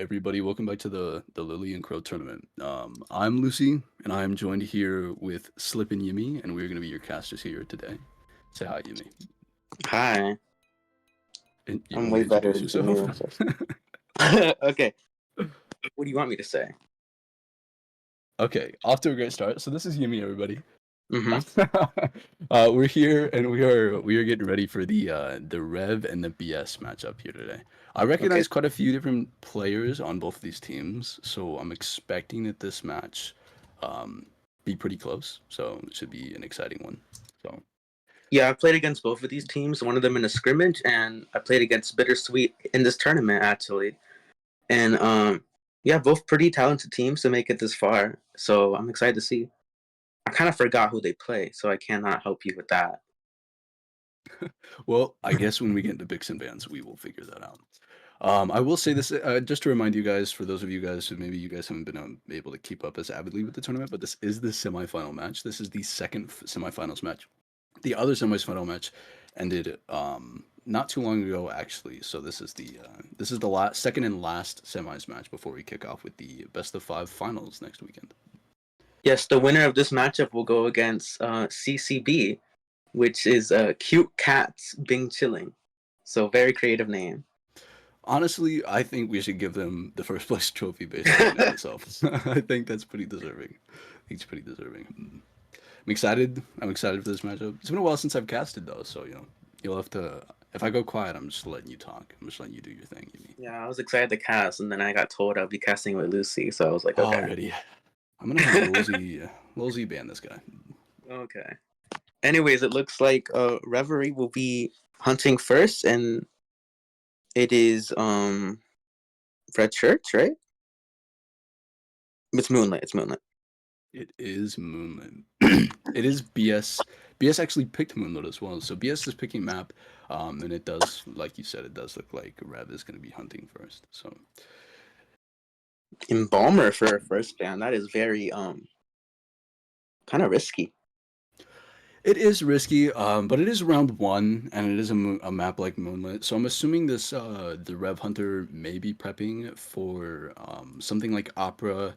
everybody. Welcome back to the Lilicrow Tournament. I'm Lucy, and I'm joined here with Slip and Yumi, and we're going to be your casters here today. Say hi, Yumi. Hi, And you I'm want way to better introduce than yourself? you. Okay, what do you want me to say? Okay, off to a great start. So this is Yumi, everybody. Mm-hmm. We're here, and we are getting ready for the Rev and the BS matchup here today. I Okay. recognize quite a few different players on both of these teams, so I'm expecting that this match um, be pretty close. So it should be an exciting one. So Yeah, I played against both of these teams. One of them in a scrimmage, and I played against Bittersweet in this tournament actually. And yeah, both pretty talented teams to make it this far. So I'm excited to see. I kind of forgot who they play, so I cannot help you with that. well, I guess when we get into Bixen bands, we will figure that out. I will say this just to remind you guys, for those of you guys who maybe you guys haven't been able to keep up as avidly with the tournament, but this is the semifinal match. This is the second semifinals match. The other semifinal match ended not too long ago, actually. So this is the last, second and last semis match before we kick off with the best of five finals next weekend. Yes, the winner of this matchup will go against CCB, which is Cute Cats Bing Chilling. So very creative name. Honestly, I think we should give them the first place trophy based on the name itself. I think that's pretty deserving. I think it's pretty deserving. I'm excited. I'm excited for this matchup. It's been a while since I've casted though, so you'll have to. If I go quiet, I'm just letting you talk. I'm just letting you do your thing. You mean? Yeah, I was excited to cast, and then I got told I'll be casting with Lucy, so I was like, okay. Already, I'm gonna have Lolzy ban this guy. Okay. Anyways, it looks like Reverie will be hunting first, and it is Red Church, right? It's Moonlight. It's Moonlight. It is Moonlit. It is BS. BS actually picked Moonlit as well. So BS is picking map, and it does, like you said, it does look like Rev is going to be hunting first. So Embalmer for a first ban. That is very kind of risky. it is risky, but it is round one, and it is a map like Moonlit. So I'm assuming this the Rev Hunter may be prepping for something like Opera,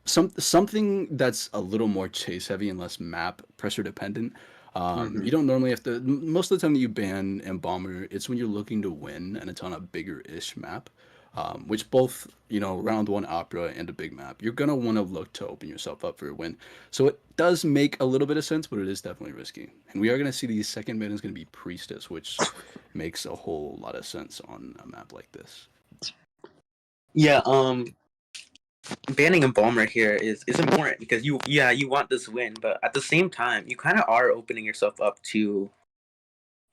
something that's a little more chase heavy and less map pressure dependent. Mm-hmm. You don't normally have to. Most of the time that you ban Embalmer, it's when you're looking to win and it's on a bigger ish map. Which both, round one opera and a big map, you're gonna want to look to open yourself up for a win. So it does make a little bit of sense, but it is definitely risky. And we are gonna see the second ban is gonna be Priestess, which makes a whole lot of sense on a map like this. Yeah. Banning Embalmer here is important because you want this win, but at the same time you kind of are opening yourself up to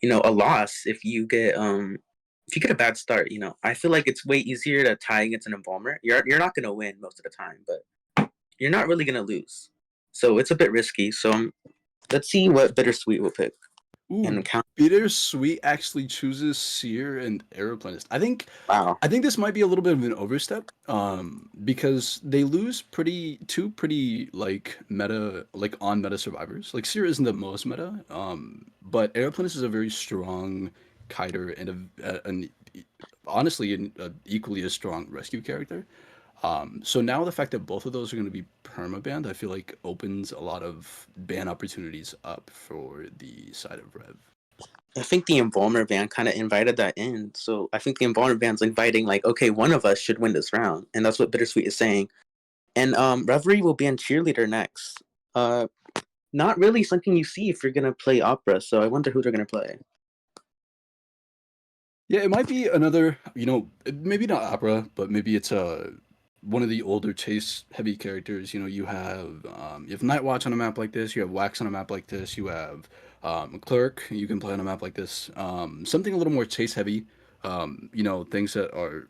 a loss if you get a bad start. I feel like it's way easier to tie against an Embalmer. You're not gonna win most of the time, but you're not really gonna lose. So it's a bit risky. So let's see what Bittersweet will pick Ooh, and count. Bittersweet actually chooses Seer and Aeroplanist. Wow. I think this might be a little bit of an overstep, because they lose two pretty like meta, like on meta survivors. Like Seer isn't the most meta, but Aeroplanist is a very strong kiter and an honestly an equally as strong rescue character. So now the fact that both of those are going to be permabanned, I feel like opens a lot of ban opportunities up for the side of Rev. I think the Embalmer ban kind of invited that in. So I think the Embalmer ban's inviting like, okay, one of us should win this round, and that's what Bittersweet is saying. And Reverie will ban Cheerleader next. Not really something you see if you're gonna play Opera. So I wonder who they're gonna play. Yeah, it might be another, maybe not opera, but maybe it's one of the older chase heavy characters. You have Night Watch on a map like this, you have Wax on a map like this, you have Clerk, you can play on a map like this. Something a little more chase heavy, things that are,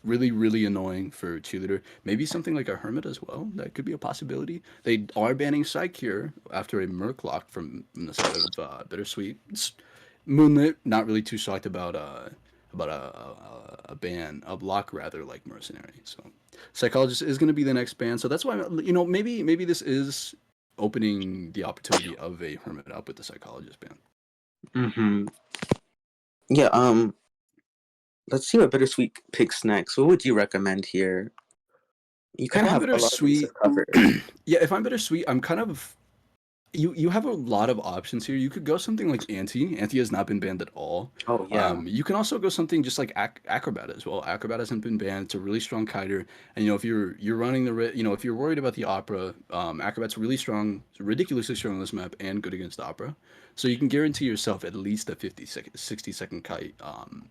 really, really annoying for cheerleader. Maybe something like a Hermit as well. That could be a possibility. They are banning Psych here after a Merc lock from the side of Bittersweet. Moonlit, not really too shocked about a ban, a block rather, like Mercenary. So Psychologist is going to be the next ban. So that's why, maybe this is opening the opportunity of a Hermit up with the Psychologist ban. Mm-hmm. Yeah. let's see what Bittersweet picks next. What would you recommend here? You If kind of I'm have a lot of bases bittersweet, covered. yeah, if I'm bittersweet, I'm kind of you have a lot of options here. You could go something like Anti. Anti has not been banned at all. Oh yeah. You can also go something just like Acrobat as well. Acrobat hasn't been banned. It's a really strong kiter, and if you're running if you're worried about the Opera, Acrobat's really strong, ridiculously strong on this map, and good against Opera. So you can guarantee yourself at least a 60-second kite.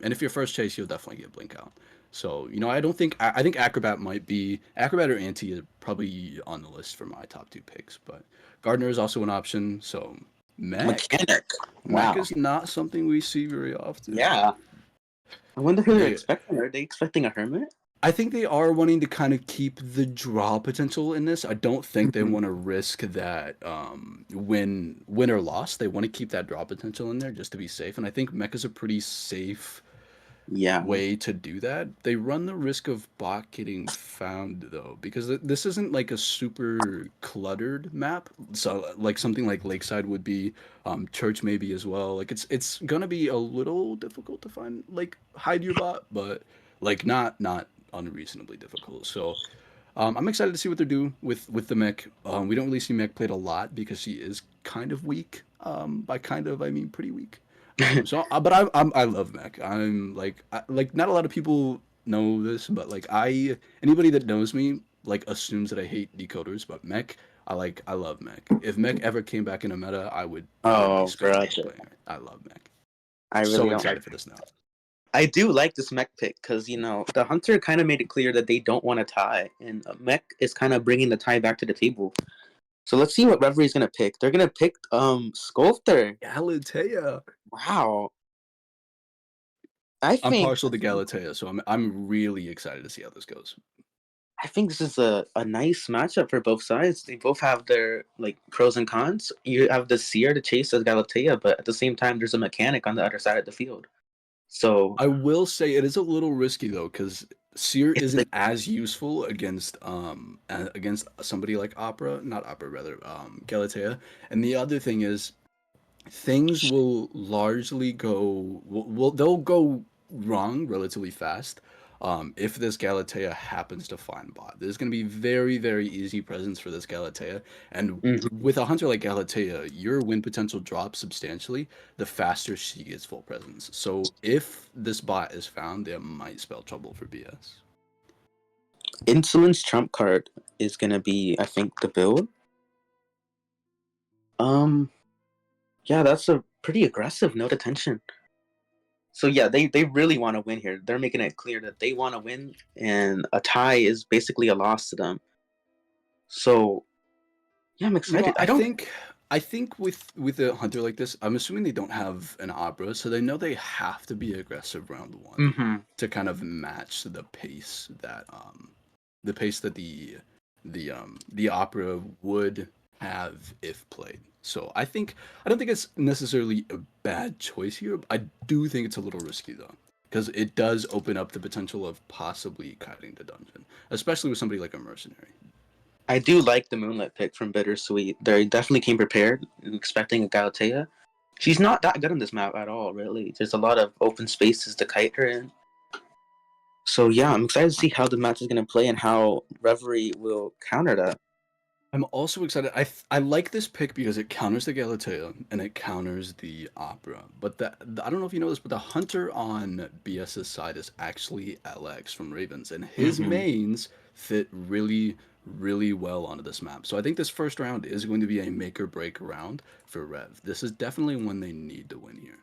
And if you're first chase, you'll definitely get blink out. So I don't think I think Acrobat or Anti is probably on the list for my top two picks, but Gardner is also an option. So Mech. Mechanic. Mech Wow. is not something we see very often. Yeah. I wonder who they're They expecting. Are they expecting a hermit? I think they are wanting to kind of keep the draw potential in this. I don't think they Mhm. want to risk that win or loss. They want to keep that draw potential in there just to be safe. And I think Mech is a pretty safe Yeah. way to do that. They run the risk of bot getting found though, because this isn't like a super cluttered map. So like something like Lakeside would be, Church maybe as well. Like it's gonna be a little difficult to find like hide your bot, but like not unreasonably difficult. So I'm excited to see what they do with the mech. We don't really see mech played a lot because she is kind of weak. By kind of I mean pretty weak. But I love mech. I'm like not a lot of people know this, but like anybody that knows me like assumes that I hate decoders, but mech I love mech. If mech ever came back in a meta, I would be Oh, spamming brother. mech playing it. I love mech. I really So don't like. excited for this now. I do like this mech pick because the hunter kind of made it clear that they don't want to tie, and mech is kind of bringing the tie back to the table. So let's see what Reverie is gonna pick. They're gonna pick Sculptor. Galatea. Wow. I I'm think partial to Galatea, so I'm really excited to see how this goes. I think this is a nice matchup for both sides. They both have their like pros and cons. You have the Seer to chase as Galatea, but at the same time, there's a mechanic on the other side of the field. So I will say it is a little risky though, because Seer it's like isn't as useful against somebody like Opera, not Opera rather, Galatea. And the other thing is things will largely they'll go wrong relatively fast. If this Galatea happens to find bot, there's going to be very, very easy presence for this Galatea, and mhm. with a hunter like Galatea, your win potential drops substantially the faster she gets full presence. So if this bot is found, it might spell trouble for BS. Insolence trump card is gonna be, I think, the build. Um, yeah, that's a pretty aggressive note attention. So yeah, they really want to win here. They're making it clear that they want to win, and a tie is basically a loss to them. So yeah, I'm excited. I think with a hunter like this, I'm assuming they don't have an opera, so they know they have to be aggressive round one Hmm. to kind of match the pace that the opera would have if played. So I don't think it's necessarily a bad choice here. I do think it's a little risky though, because it does open up the potential of possibly cutting the dungeon, especially with somebody like a mercenary. I do like the Moonlit pick from Bittersweet. They definitely came prepared, expecting a Galatea. She's not that good on this map at all, really. There's a lot of open spaces to kite her in. So yeah, I'm excited to see how the match is going to play and how Reverie will counter that. I'm also excited. I like this pick because it counters the Galatea and it counters the Opera. But I don't know if you know this, but the Hunter on BS's side is actually LX from Ravens, and his Hmm. mains fit really, really well onto this map. So I think this first round is going to be a make or break round for Rev. This is definitely one they need to win here.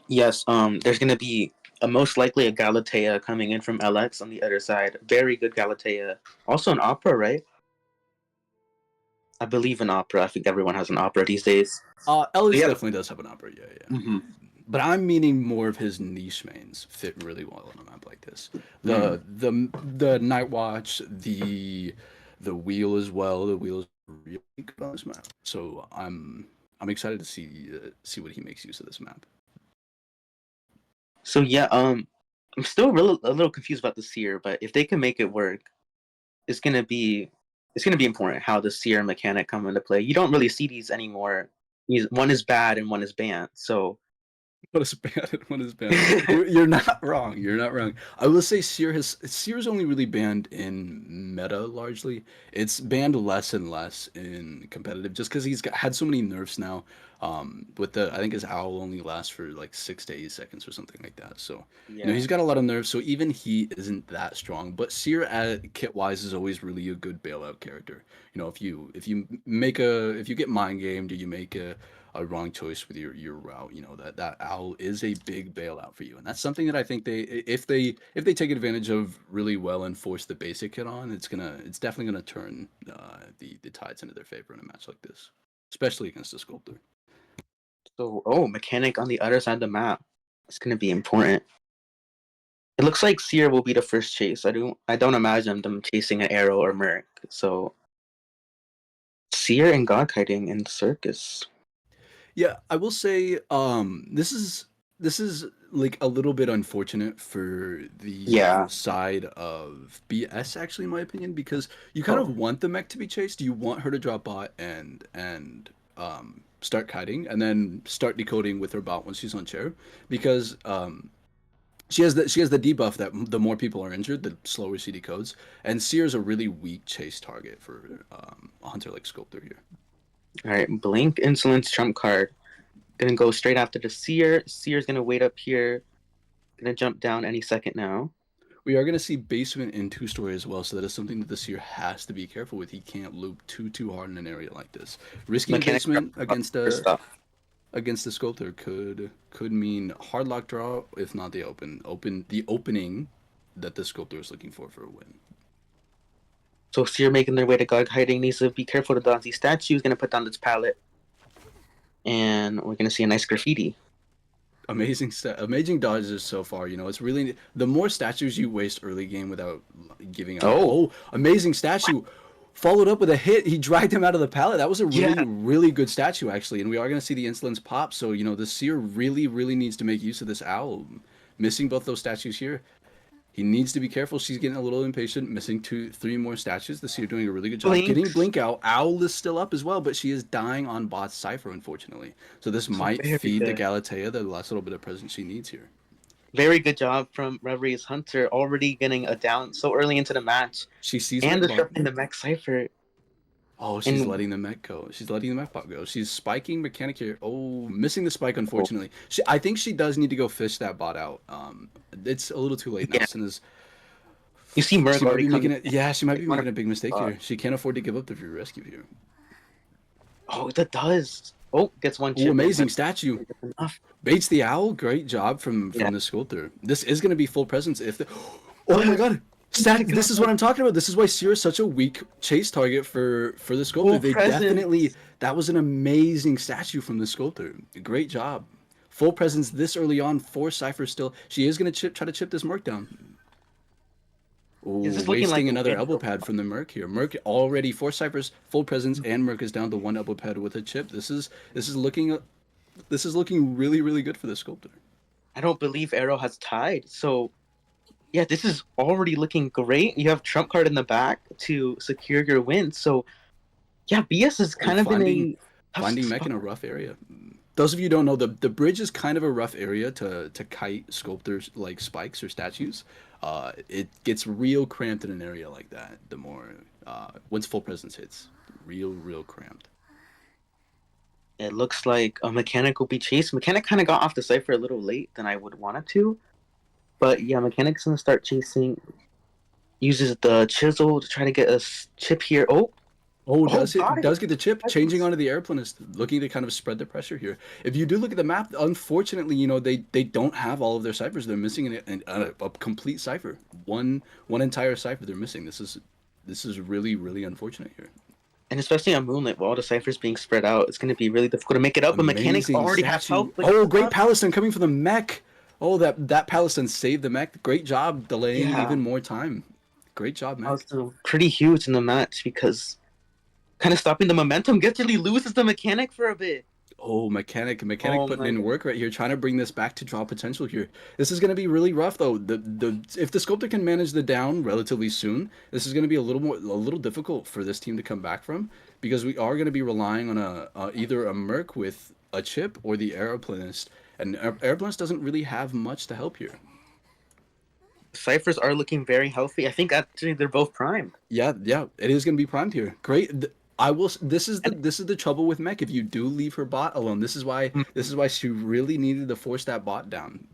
Yes, there's going to be most likely a Galatea coming in from LX on the other side. Very good Galatea. Also an Opera, right? I believe in Opera. I think everyone has an Opera these days. LX Yeah. definitely does have an Opera, yeah, yeah. Hmm. But I'm meaning more of his niche mains fit really well on a map like this. Mm. The Night Watch, the wheel as well. The wheel is really good on this map. So I'm excited to see what he makes use of this map. So yeah, I'm still a little confused about the Seer, but if they can make it work, it's gonna be it's gonna be important how the Seer mechanic come into play. You don't really see these anymore. One is bad and one is banned. So What is banned? What is banned? You're not wrong. You're not wrong. I will say Seer's only really banned in meta largely. It's banned less and less in competitive, just because had so many nerfs now. With the I think his owl only lasts for like 6 to 8 seconds or something like that. So Yeah. he's got a lot of nerfs. So even he isn't that strong. But Seer at kit wise is always really a good bailout character. If you get mind gamed, or you make a wrong choice with your route, that owl is a big bailout for you, and that's something that I think if they take advantage of really well and force the basic hit on, it's definitely gonna turn the tides into their favor in a match like this, especially against a sculptor. So, mechanic on the other side of the map. It's gonna be important. It looks like Seer will be the first chase. I don't imagine them chasing an arrow or Merc. So Seer and God kiting in the circus. Yeah, I will say this is like a little bit unfortunate for the Yeah. side of BS, actually, in my opinion, because you kind of Oh. want the mech to be chased. You want her to drop bot and start kiting, and then start decoding with her bot once she's on chair, because she has the debuff that the more people are injured, the slower she decodes. And Seer's a really weak chase target for a hunter like Sculptor here. Alright, Blink Insolence trump card. Gonna go straight after the Seer. Seer's gonna wait up here. Gonna jump down any second now. We are going to see basement and two-story as well, so that is something that the Seer has to be careful with. He can't loop too hard in an area like this. Risking Mechanic basement against first a up. against the sculptor could mean hard lock draw, if not the opening that the sculptor is looking for a win. So Seer making their way to God hiding needs to be careful to dodge these statues. Gonna put down this pallet. And we're gonna see a nice graffiti. Amazing dodges so far. It's really the more statues you waste early game without giving up. Oh, Oh, amazing statue. Followed up with a hit. He dragged him out of the pallet. That was a really, yeah. really good statue, actually. And we are going to see the insolence pop. So, the Seer really, really needs to make use of this owl. Missing both those statues here. He needs to be careful. She's getting a little impatient. Missing three more statues. The Seer doing a really good job. Getting Blinks. Blink out. Owl is still up as well, but she is dying on bot's Cypher, unfortunately. So this So might very feed the good. Galatea the last little bit of presence she needs here. Very good job from Reverie's Hunter, already getting a down so early into the match She sees and mech bot. disrupting the mech cipher. Oh, she's And letting the mech go. She's letting the mech bot go. She's spiking mechanic here. Oh, missing the spike, unfortunately. I think she does need to go fish that bot out. It's a little too late now. yeah, Since you see she Merc might already be making coming it. Yeah, she might be in. making a big mistake here. She can't afford to give up the free rescue here. Oh, that does. Oh, gets one Oh, chip in, amazing but statue. enough. Baits the owl. Great job from Yeah. the sculptor. This is going to be full presence if the. Oh my god. This is what I'm talking about. This is why Seer is such a weak chase target for the sculptor. Full They presence. definitely That was an amazing statue from the sculptor. Great job. Full presence this early on for Cypher still. She is gonna try to chip this Merc down. Is Ooh, this looking like wasting a another win? elbow pad from the Merc here. Merc already for Cypher's full presence, and Merc is down to one elbow pad with a chip. This is looking really, really good for the sculptor. I don't believe Arrow has tied. So yeah, this is already looking great. You have trump card in the back to secure your win. So yeah, BS is Oh, kind of in a tough finding mech spot. in a rough area. Those of you who don't know, the bridge is kind of a rough area to kite sculptors like spikes or statues. It gets real cramped in an area like that. The more once full presence hits, real cramped. It looks like a mechanic will be chased. Mechanic kind of got off the cipher a little late than I would want it to. But yeah, mechanic's gonna start chasing. Uses the chisel to try to get a chip here. Oh, Oh, oh, does got it? it. Does get the chip. Changing onto the airplanist, looking to kind of spread the pressure here. If you do look at the map, unfortunately, they don't have all of their ciphers. They're missing a complete cipher. One entire cipher they're missing. This is really unfortunate here. And especially on Moonlit, with all the ciphers being spread out, it's going to be really difficult to make it up. But mechanics Amazing already have statue. health. But Oh, great Palestine coming from the mech. Oh, that Palestine saved the mech. Great job delaying yeah, even more time. Great job, mech. also pretty huge in the match because kind of stopping the momentum. Gets really loses the mechanic for a bit. Oh, mechanic Oh putting my in god. work right here, trying to bring this back to draw potential here. This is going to be really rough though. The if the sculptor can manage the down relatively soon, this is going to be a little difficult for this team to come back from, because we are going to be relying on either a Merc with a chip or the Aeroplanist, and Airblast doesn't really have much to help here. Ciphers are looking very healthy. I think actually they're both primed. Yeah, yeah, it is going to be primed here. Great. I will. This is the trouble with Mech. If you do leave her bot alone, this is why she really needed to force that bot down.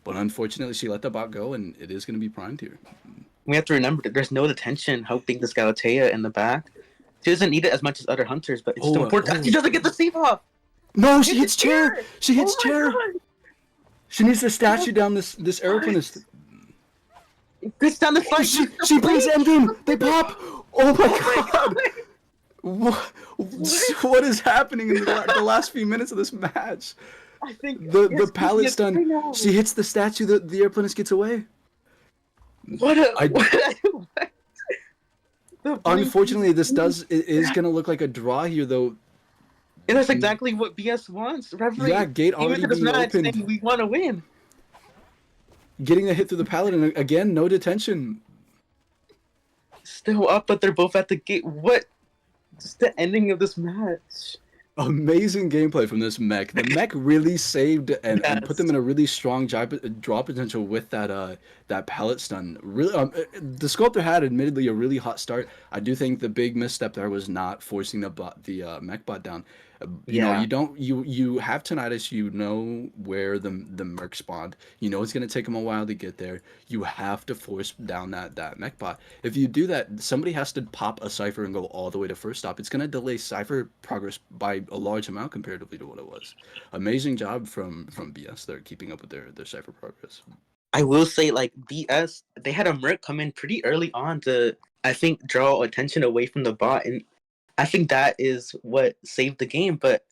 But unfortunately, she let the bot go, and it is going to be primed here. We have to remember that there's no detention helping this Galatea in the back. She doesn't need it as much as other hunters, but it's still important. She doesn't get the save off. No, she hits chair. She hits Oh chair. God. She needs to statue down this aeroplanist. Gets down the fight. She brings endgame. They pop. Oh my God. What is happening in the last few minutes of this match? I think The pallet stun. She hits the statue. The airplanist gets away. Unfortunately, it is gonna look like a draw here, though. And that's exactly what BS wants. Referee, yeah, gate already being opened. We want to win. Getting a hit through the pallet, and again, no detention. Still up, but they're both at the gate. What? Just the ending of this match. Amazing gameplay from this Mech. The Mech really saved and put them in a really strong draw potential with that pallet stun. Really, the Sculptor had admittedly a really hot start. I do think the big misstep there was not forcing the Mech bot down. You know, you have tinnitus. You know where the Merc spawned. You know it's gonna take them a while to get there. You have to force down that Mech bot. If you do that, somebody has to pop a Cypher and go all the way to first stop. It's gonna delay Cypher progress by a large amount comparatively to what it was. Amazing job from BS there, keeping up with their Cypher progress. I will say, like, BS, they had a Merc come in pretty early on to, I think, draw attention away from the bot, and I think that is what saved the game. But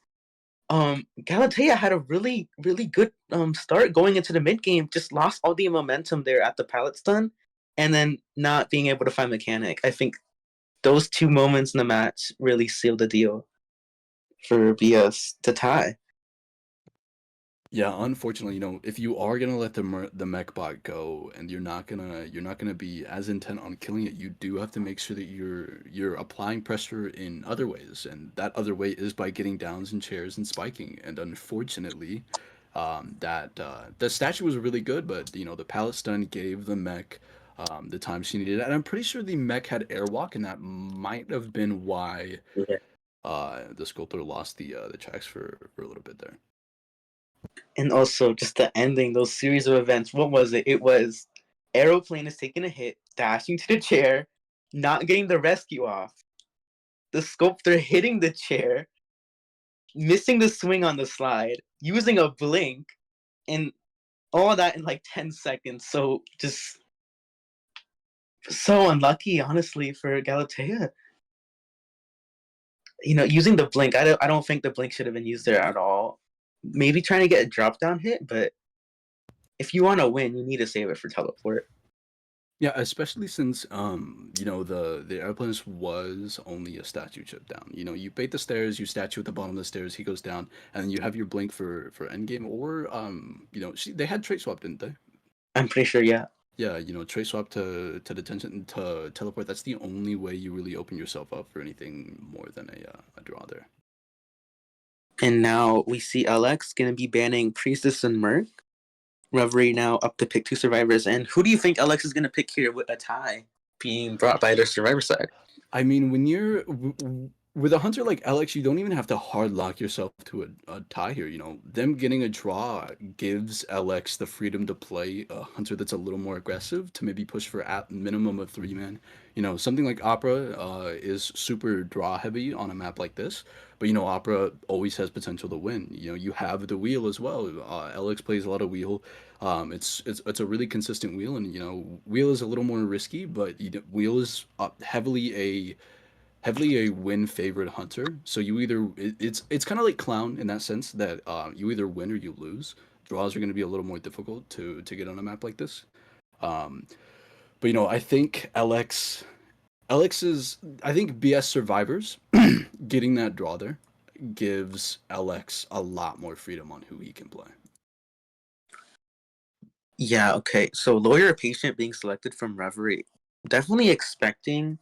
Galatea had a really, really good start going into the mid game, just lost all the momentum there at the pallet stun, and then not being able to find mechanic. I think those two moments in the match really sealed the deal for BS to tie. Yeah, unfortunately, you know, if you are gonna let the mech bot go, and you're not gonna be as intent on killing it, you do have to make sure that you're applying pressure in other ways, and that other way is by getting downs and chairs and spiking. And unfortunately, that the statue was really good, but you know the pallet stun gave the mech the time she needed, and I'm pretty sure the mech had airwalk, and that might have been why Yeah. the sculptor lost the tracks for a little bit there. And also just the ending, those series of events. What was it? It was Aeroplane is taking a hit, dashing to the chair, not getting the rescue off. The sculptor hitting the chair, missing the swing on the slide, using a blink, and all that in like 10 seconds. So just so unlucky, honestly, for Galatea. You know, using the blink, I don't think the blink should have been used there at all. Maybe trying to get a drop down hit, but if you want to win, you need to save it for teleport. Yeah, especially since you know, the airplane was only a statue chip down. You know, you bait the stairs, you statue at the bottom of the stairs, he goes down, and then you have your blink for endgame. Or you know, they had trait swap, didn't they? I'm pretty sure, yeah. Yeah, you know, trait swap to detention to teleport. That's the only way you really open yourself up for anything more than a draw there. And now we see LX gonna be banning Priestess and Merc. Reverie now up to pick two survivors. And who do you think LX is gonna pick here with a tie being brought by their survivor side? I mean, when you're with a hunter like Alex, you don't even have to hard lock yourself to a tie here. You know, them getting a draw gives Alex the freedom to play a hunter that's a little more aggressive, to maybe push for at minimum of 3 man. You know, something like Opera is super draw heavy on a map like this, but you know, Opera always has potential to win. You know, you have the wheel as well. Alex plays a lot of wheel. It's a really consistent wheel, and you know, wheel is a little more risky, but wheel is heavily a win favorite hunter. So you either it's kind of like clown in that sense that you either win or you lose. Draws are going to be a little more difficult to get on a map like this. Um, but you know, I think I think BS survivors getting that draw there gives LX a lot more freedom on who he can play. Yeah, okay. So Lawyer Patient being selected from Reverie. Definitely expecting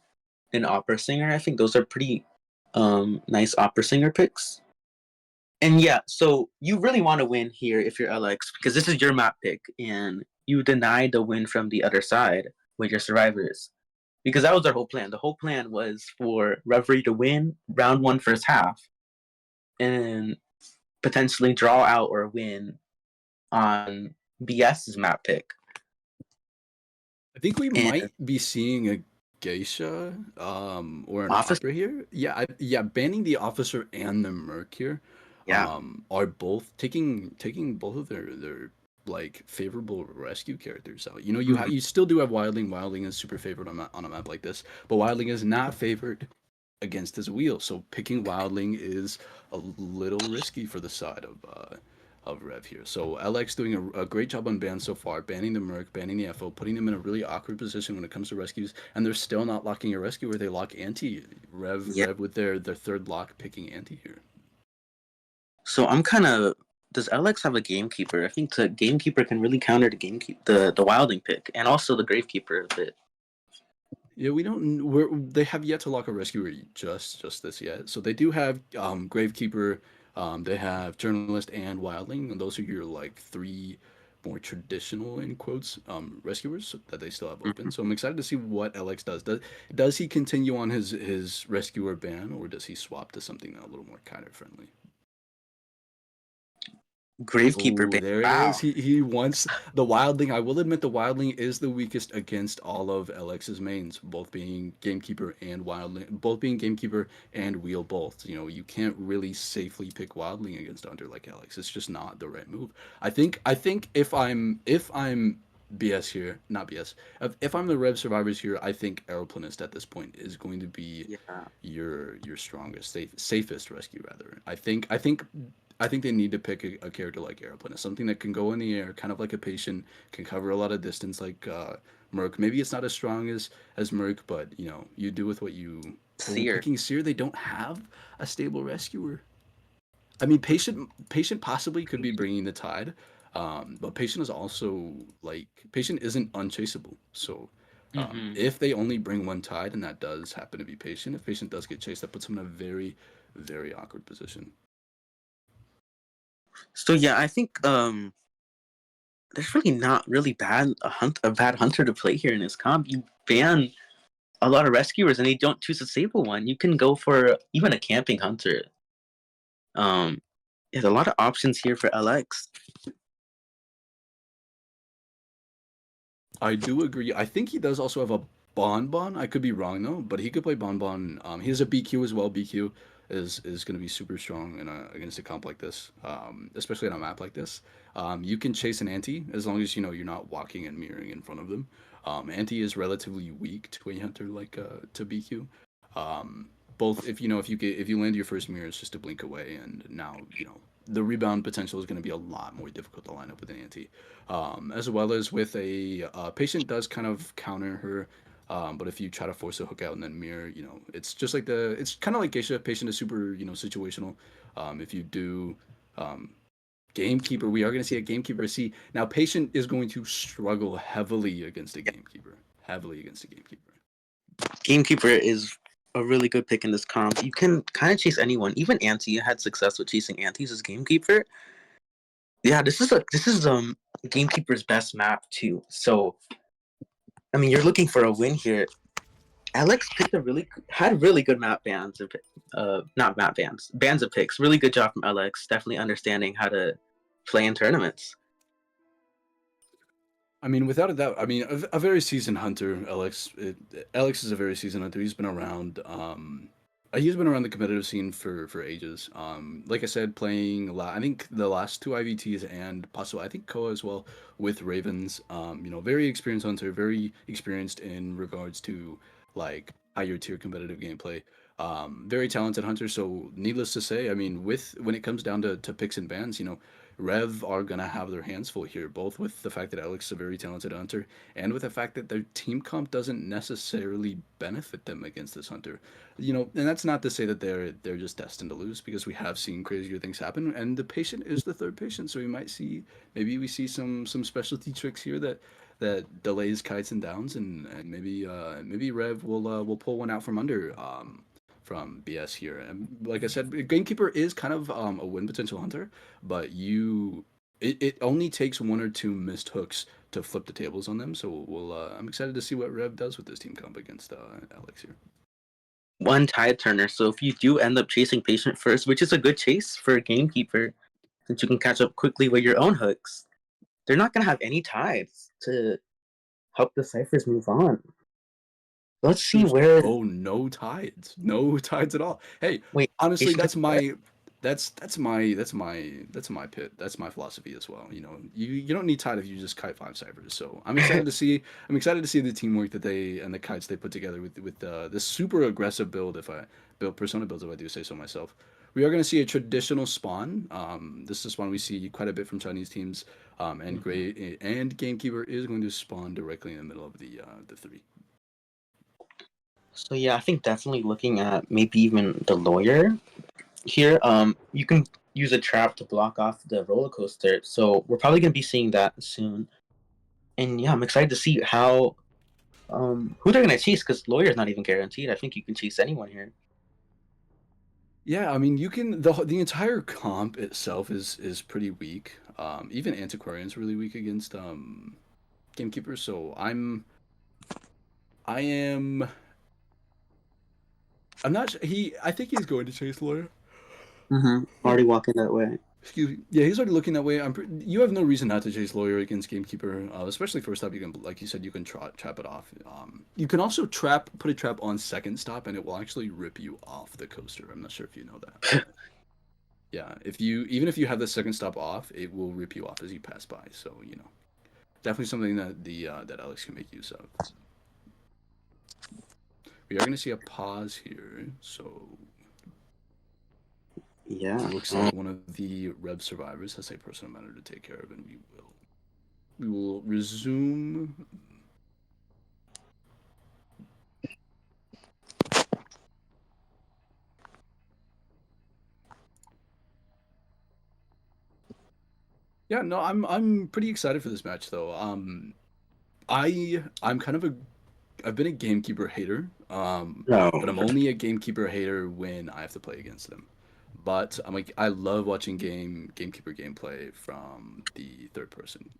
an opera singer. I think those are pretty nice opera singer picks. And yeah, so you really want to win here if you're LX because this is your map pick, and you denied the win from the other side with your survivors. Because that was our whole plan. The whole plan was for Reverie to win round one first half, and potentially draw out or win on BS's map pick. I think we And might be seeing a geisha or an office, opera here. Yeah, yeah, banning the officer and the merc here yeah. are both taking both of their like favorable rescue characters out. You know, Mhm. you still do have Wildling. Wildling is super favored on a map like this, but Wildling is not favored against his wheel. So picking Wildling is a little risky for the side of Rev here. So LX doing a great job on bans so far, banning the Merc, banning the FO, putting them in a really awkward position when it comes to rescues, and they're still not locking a rescue where they lock anti. Yeah. Rev with their third lock picking anti here. So I'm kind of. Does LX have a gamekeeper? I think the gamekeeper can really counter the gamekeeper, the Wilding pick, and also the Gravekeeper a bit. Yeah, we don't. They have yet to lock a rescuer just this yet. So they do have Gravekeeper, they have Journalist and Wildling, and those are your like three more traditional in quotes rescuers that they still have open. Mhm. So I'm excited to see what LX does. Does he continue on his rescuer ban, or does he swap to something a little more kind of friendly? Gravekeeper Oh, ban. there it is. Wow. He wants the Wildling. I will admit the Wildling is the weakest against all of LX's mains, both being Gamekeeper and Wildling, both being Gamekeeper and Wheel both. You know, you can't really safely pick Wildling against Hunter like LX. It's just not the right move. I think if I'm BS here, not BS. If I'm the Rev survivors here, I think Aeroplanist at this point is going to be Yeah. your strongest, safest rescue rather. I think they need to pick a character like Aeroplanist, something that can go in the air, kind of like a patient, can cover a lot of distance like Merc. Maybe it's not as strong as Merc, but you know you do with what you. Oh, Seer. picking Seer, they don't have a stable rescuer. I mean, patient possibly could be bringing the tide, but patient is also like patient isn't unchaseable. So Hmm. if they only bring one tide, and that does happen to be patient, if patient does get chased, that puts him in a very awkward position. So yeah, I think there's really not really a bad hunter to play here in this comp. You ban a lot of rescuers and they don't choose a stable one. You can go for even a camping hunter. Um, there's a lot of options here for LX. I do agree. I think he does also have a Bonbon. I could be wrong though, but he could play Bonbon. He has a BQ as well. BQ is going to be super strong against a comp like this, especially on a map like this. You can chase an anti as long as you know you're not walking and mirroring in front of them. Anti is relatively weak to a hunter like to BQ. Um, both if you land your first mirror, it's just a blink away, and now you know the rebound potential is going to be a lot more difficult to line up with an anti, as well as with a patient does kind of counter her. But if you try to force a hook out and then mirror, you know, it's just like it's kind of like Geisha. Patient is super, you know, situational. If you do Gamekeeper, we are going to see a Gamekeeper. See, now Patient is going to struggle heavily against a Gamekeeper. Heavily against a Gamekeeper. Gamekeeper is a really good pick in this comp. You can kind of chase anyone. Even Anti had success with chasing Antis as Gamekeeper. Yeah, this is Gamekeeper's best map too. So I mean, you're looking for a win here. Alex picked had really good map bans of not map bans of picks. Really good job from Alex. Definitely understanding how to play in tournaments. I mean, without a doubt. I mean, a very seasoned hunter, Alex is a very seasoned hunter. He's been around the competitive scene for ages. Like I said, I think the last two IVTs and possibly I think Koa as well with Ravens. You know, very experienced hunter, very experienced in regards to like higher tier competitive gameplay. Very talented hunter. So needless to say, I mean, with when it comes down to picks and bans, you know, Rev are gonna have their hands full here, both with the fact that Alex is a very talented hunter, and with the fact that their team comp doesn't necessarily benefit them against this hunter. You know, and that's not to say that they're just destined to lose, because we have seen crazier things happen, and the patient is the third patient, so maybe we see some specialty tricks here that delays kites and downs, and maybe Rev will pull one out from BS here. And like I said, Gamekeeper is kind of a win potential hunter, but it only takes one or two missed hooks to flip the tables on them. So I'm excited to see what Rev does with this team comp against Alex here. One tide turner. So if you do end up chasing patient first, which is a good chase for a gamekeeper, since you can catch up quickly with your own hooks, they're not gonna have any tides to help the ciphers move on. Let's see There's where. no tides at all. Hey, Wait, honestly, patient. that's my pit. That's my philosophy as well. You know, you don't need tide if you just kite 5 ciphers. So I'm excited to see the teamwork that they and the kites they put together with this super aggressive build. If I build persona builds, if I do say so myself. We are going to see a traditional spawn. This is a spawn we see quite a bit from Chinese teams. And Mhm. Gray and Gamekeeper is going to spawn directly in the middle of the three. So yeah, I think definitely looking at maybe even the lawyer here. You can use a trap to block off the roller coaster. So we're probably gonna be seeing that soon. And yeah, I'm excited to see how who they're gonna chase because lawyer's not even guaranteed. I think you can chase anyone here. Yeah, I mean, you can the entire comp itself is pretty weak. Even Antiquarian's really weak against Gamekeepers. So I am I'm not sure, I think he's going to chase lawyer. Already walking that way. Excuse me. Yeah, he's already looking that way. You have no reason not to chase lawyer against Gamekeeper, especially first stop. You can, like you said, you can trap it off. You can also put a trap on second stop, and it will actually rip you off the coaster. I'm not sure if you know that, but yeah, even if you have the second stop off, it will rip you off as you pass by. So definitely something that that Alex can make use of. We are going to see a pause here, so Yeah. looks like one of the Rev survivors has a personal matter to take care of, and we will resume. Yeah, no, I'm pretty excited for this match though. I'm kind of a I've been a gamekeeper hater, No. but I'm only a gamekeeper hater when I have to play against them. But I love watching gamekeeper gameplay from the third person.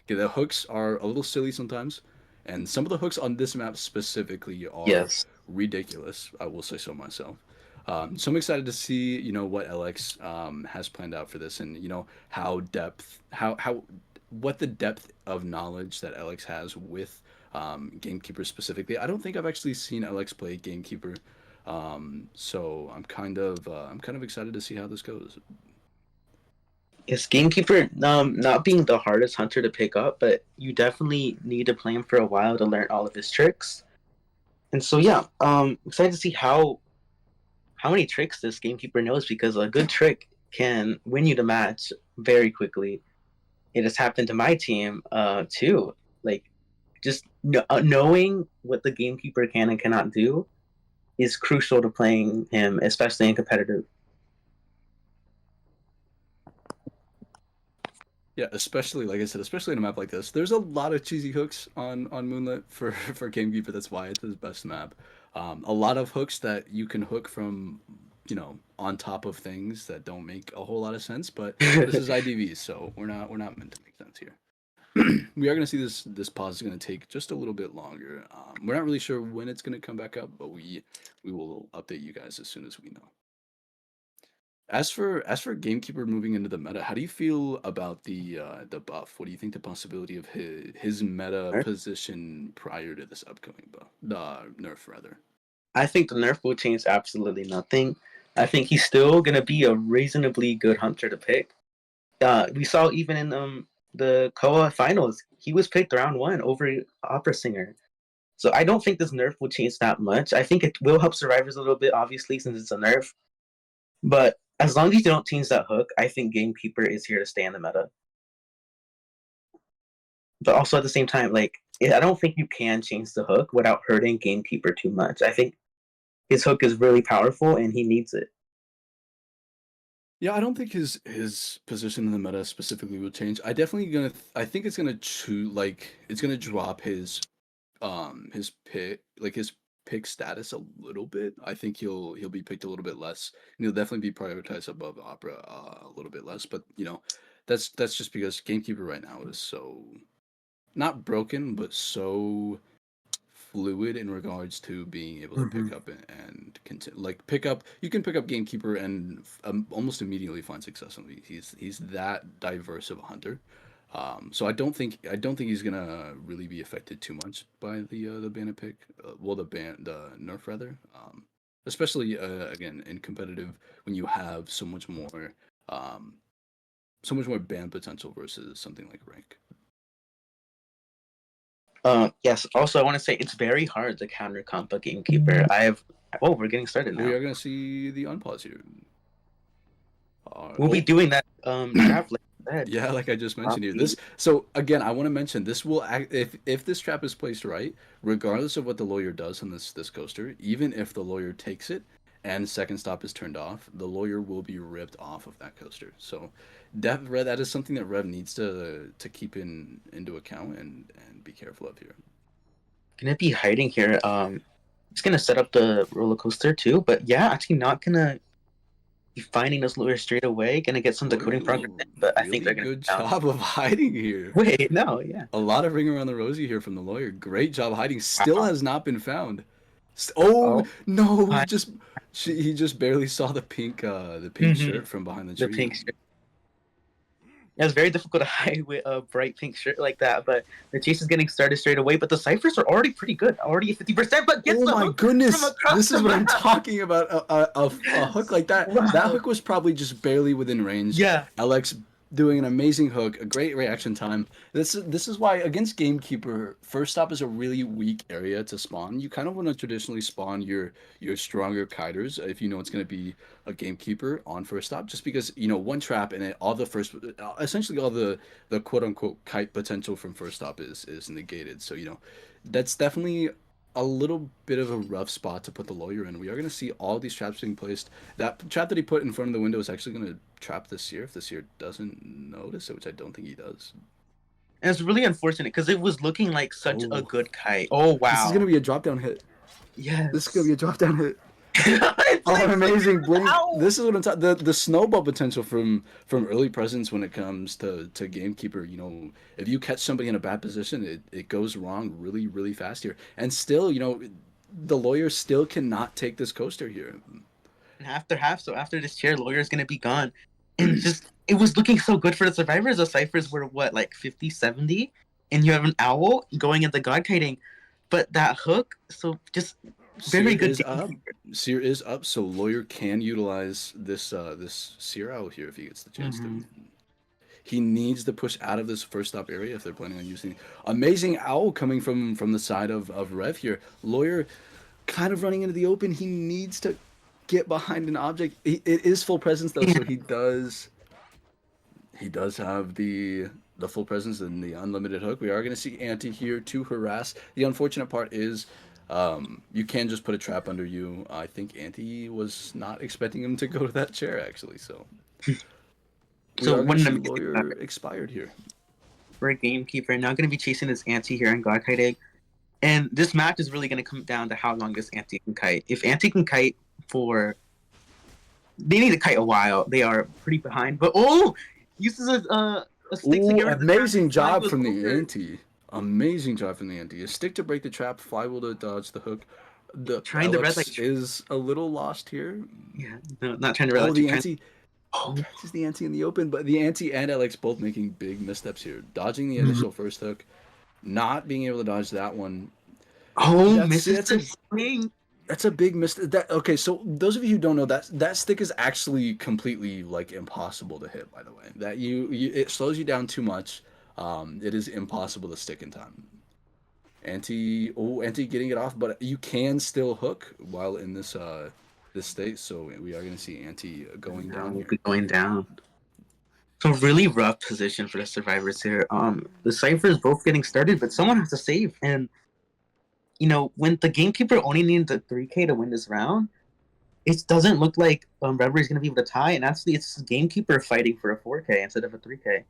The hooks are a little silly sometimes, and some of the hooks on this map specifically are Yes. ridiculous. I will say so myself. So I'm excited to see what LX has planned out for this, and how what the depth of knowledge that Alex has with Gamekeeper specifically. I don't think I've actually seen Alex play Gamekeeper, so I'm kind of excited to see how this goes. Yes, gamekeeper not being the hardest hunter to pick up, but you definitely need to play him for a while to learn all of his tricks. And so yeah, excited to see how many tricks this gamekeeper knows because a good trick can win you the match very quickly. It has happened to my team too. Like just knowing what the gamekeeper can and cannot do is crucial to playing him, especially in competitive. Yeah, especially like I said, especially in a map like this, there's a lot of cheesy hooks on Moonlit for for Gamekeeper. That's why it's his best map. A lot of hooks that you can hook from, on top of things that don't make a whole lot of sense. But this is IDV, so we're not meant to make sense here. We are going to see this pause is going to take just a little bit longer. We're not really sure when it's going to come back up, but we will update you guys as soon as we know. As for Gamekeeper moving into the meta, how do you feel about the buff? What do you think the possibility of his meta position prior to this upcoming buff, the nerf rather? I think the nerf will change absolutely nothing. I think he's still gonna be a reasonably good hunter to pick. We saw even in the Koa finals, he was picked round one over Opera Singer. So I don't think this nerf will change that much. I think it will help survivors a little bit, obviously, since it's a nerf. But as long as you don't change that hook, I think Gamekeeper is here to stay in the meta. But also at the same time, like I don't think you can change the hook without hurting Gamekeeper too much. I think his hook is really powerful and he needs it. Yeah, I don't think his position in the meta specifically will change. I think it's gonna drop his pit, like his pick status a little bit. I think he'll be picked a little bit less, and he'll definitely be prioritized above Opera a little bit less. But that's just because Gamekeeper right now is so not broken, but so fluid in regards to being able to Mhm. pick up and continue. Like pick up, you can pick up Gamekeeper and almost immediately find success. And he's that diverse of a hunter. So I don't think he's gonna really be affected too much by the banner pick. The nerf rather. Especially again in competitive when you have um, so much more ban potential versus something like rank. Yes. Also, I want to say it's very hard to counter comp a gamekeeper. I've. Oh, we're getting started We now. are gonna see the unpause here. We'll be Oh, doing that trap like I said. yeah, like I just mentioned here. Probably. This so again, I want to mention this will act if this trap is placed right, regardless of what the lawyer does on this coaster, even if the lawyer takes it and second stop is turned off, the lawyer will be ripped off of that coaster. So that is something that Rev needs to keep into account and be careful of here. Gonna be hiding here. It's gonna set up the roller coaster too, but yeah, actually not gonna be finding this lure straight away. Gonna get some Lawyer decoding doing progress, in, but a I think really they're gonna good be down. job of hiding here. Wait, no, yeah. A lot of ring around the rosy here from the lawyer. Great job hiding. Still Wow. has not been found. Oh Oh, no! hi. He just barely saw the pink Mm-hmm. shirt from behind the The tree. pink shirt. Yeah, it's very difficult to hide with a bright pink shirt like that, but the chase is getting started straight away. But the ciphers are already pretty good, already at 50%, but gets Oh the my hook from goodness! across This the is what I'm map. talking about. A hook Yes. like that. That Wow. hook was probably just barely within range. Yeah. Alex doing an amazing hook, a great reaction time. This is why against Gamekeeper, first stop is a really weak area to spawn. You kind of want to traditionally spawn your stronger kiters if you know it's going to be a Gamekeeper on first stop, just because one trap and all the first, essentially all the quote unquote kite potential from first stop is negated. So that's definitely a little bit of a rough spot to put the lawyer in. We are going to see all these traps being placed. That trap that he put in front of the window is actually going to trap the seer if the seer doesn't notice it, which I don't think he does. And it's really unfortunate because it was looking like such a Oh, good kite. Oh, this is going to wow. be a drop down hit. This is going to be Yes. a drop down hit. It Oh, an blinks like amazing blink! ow. This is what I'm talking. The snowball potential from early presence when it comes to gamekeeper. If you catch somebody in a bad position, it goes wrong really really fast here. And still, the lawyer still cannot take this coaster here. After half, so after this chair, lawyer's gonna be gone. And just it was looking so good for the survivors. The ciphers were what, like 50, 70, and you have an owl going at the god kiting. But that hook, so just Seer very good is up. gamekeeper. Seer is up, so lawyer can utilize this Seer out here if he gets the chance to. Mm-hmm. He needs to push out of this first stop area if they're planning on using amazing owl coming from the side of Rev here. Lawyer kind of running into the open. He needs to get behind an object. It is full presence though, so he does have the full presence and the unlimited hook. We are going to see Anti here to harass. The unfortunate part is you can just put a trap under you. I think Anti was not expecting him to go to that chair actually, so we So are going what to an see amazing Lawyer start expired here. for a gamekeeper. Now gonna be chasing this anti here on god kiting. And this match is really gonna come down to how long this anti can kite. If anti can kite for they need to kite a while. They are pretty behind. But uses a stick to Ooh, get rid of the trap and amazing fly job goes from the over. Anti. Amazing job from the Anti. A stick to break the trap, flywheel to dodge the hook. The Trying the red light Alex trick. is a little lost here. Yeah, no, not trying to red Oh, light trick. the Trying. Anti Oh, catches the Anti in the open, but the Anti and Alex both making big missteps here. Dodging the mhm. initial first hook, not being able to dodge that one. Oh, That's misses that's the a swing. that's a big mistake. That okay? So those of you who don't know that stick is actually completely like impossible to hit. By the way, that it slows you down too much. It is impossible to stick in time. Anti getting it off, but you can still hook while in this state. So we are going to see Anti going Now down we'll here. be going down. So really rough position for the survivors here. The ciphers both getting started, but someone has to save. And when the gamekeeper only needs a 3K to win this round, it doesn't look like Reverie is going to be able to tie. And actually, it's gamekeeper fighting for a 4K instead of a 3K.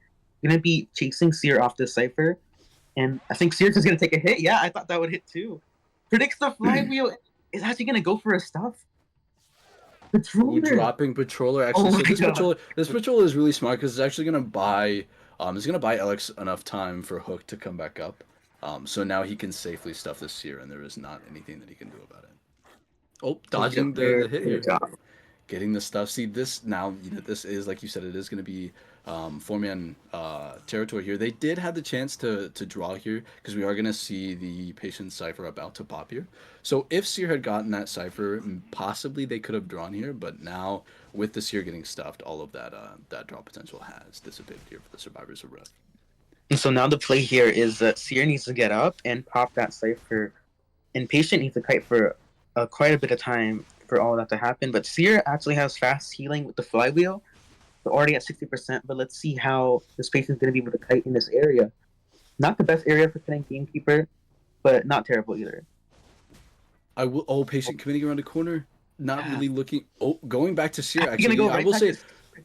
Going to be chasing Seer off this cipher, and I think Seer is going to take a hit. Yeah, I thought that would hit too. predicts the flywheel. Is actually gonna go for a stuff. Ooh, Patroller. dropping patroller actually. Oh So my god. this patroller is really smart because it's actually gonna buy it's gonna buy Alex enough time for Hook to come back up. So now he can safely stuff this seer, and there is not anything that he can do about it. Oh, Yep, dodging very the hit good here, job. getting the stuff. See this now. You know this is like you said. It is going to be four man territory here. They did have the chance to draw here because we are going to see the patient cipher about to pop here. So if Seer had gotten that cipher, possibly they could have drawn here. But now with the Seer getting stuffed, all of that draw potential has dissipated here for the survivors of Rev. And so now the play here is that Seer needs to get up and pop that cipher, and Patient needs to kite for quite a bit of time for all that to happen. But Seer actually has fast healing with the flywheel. They're already at 60%, but let's see how this Patient's going to be able to kite in this area. Not the best area for killing Gamekeeper, but not terrible either. I will. Oh, patient committing around a corner, not Yeah. really looking. Oh, going back to Seer. Actually going to Actually, go I right will back to. say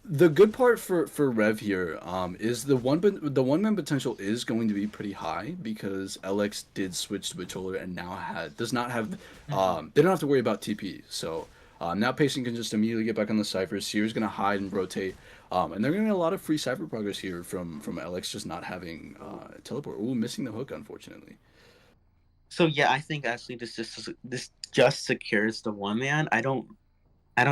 the good part for Rev here is the one man potential is going to be pretty high because LX did switch to Patroller and now does not have they don't have to worry about TP. So now Patient can just immediately get back on the cipher. Seer's gonna hide and rotate. And they're gonna get a lot of free cipher progress here from LX just not having teleport. Ooh, missing the hook unfortunately. So yeah, I think actually this just secures the one man. I don't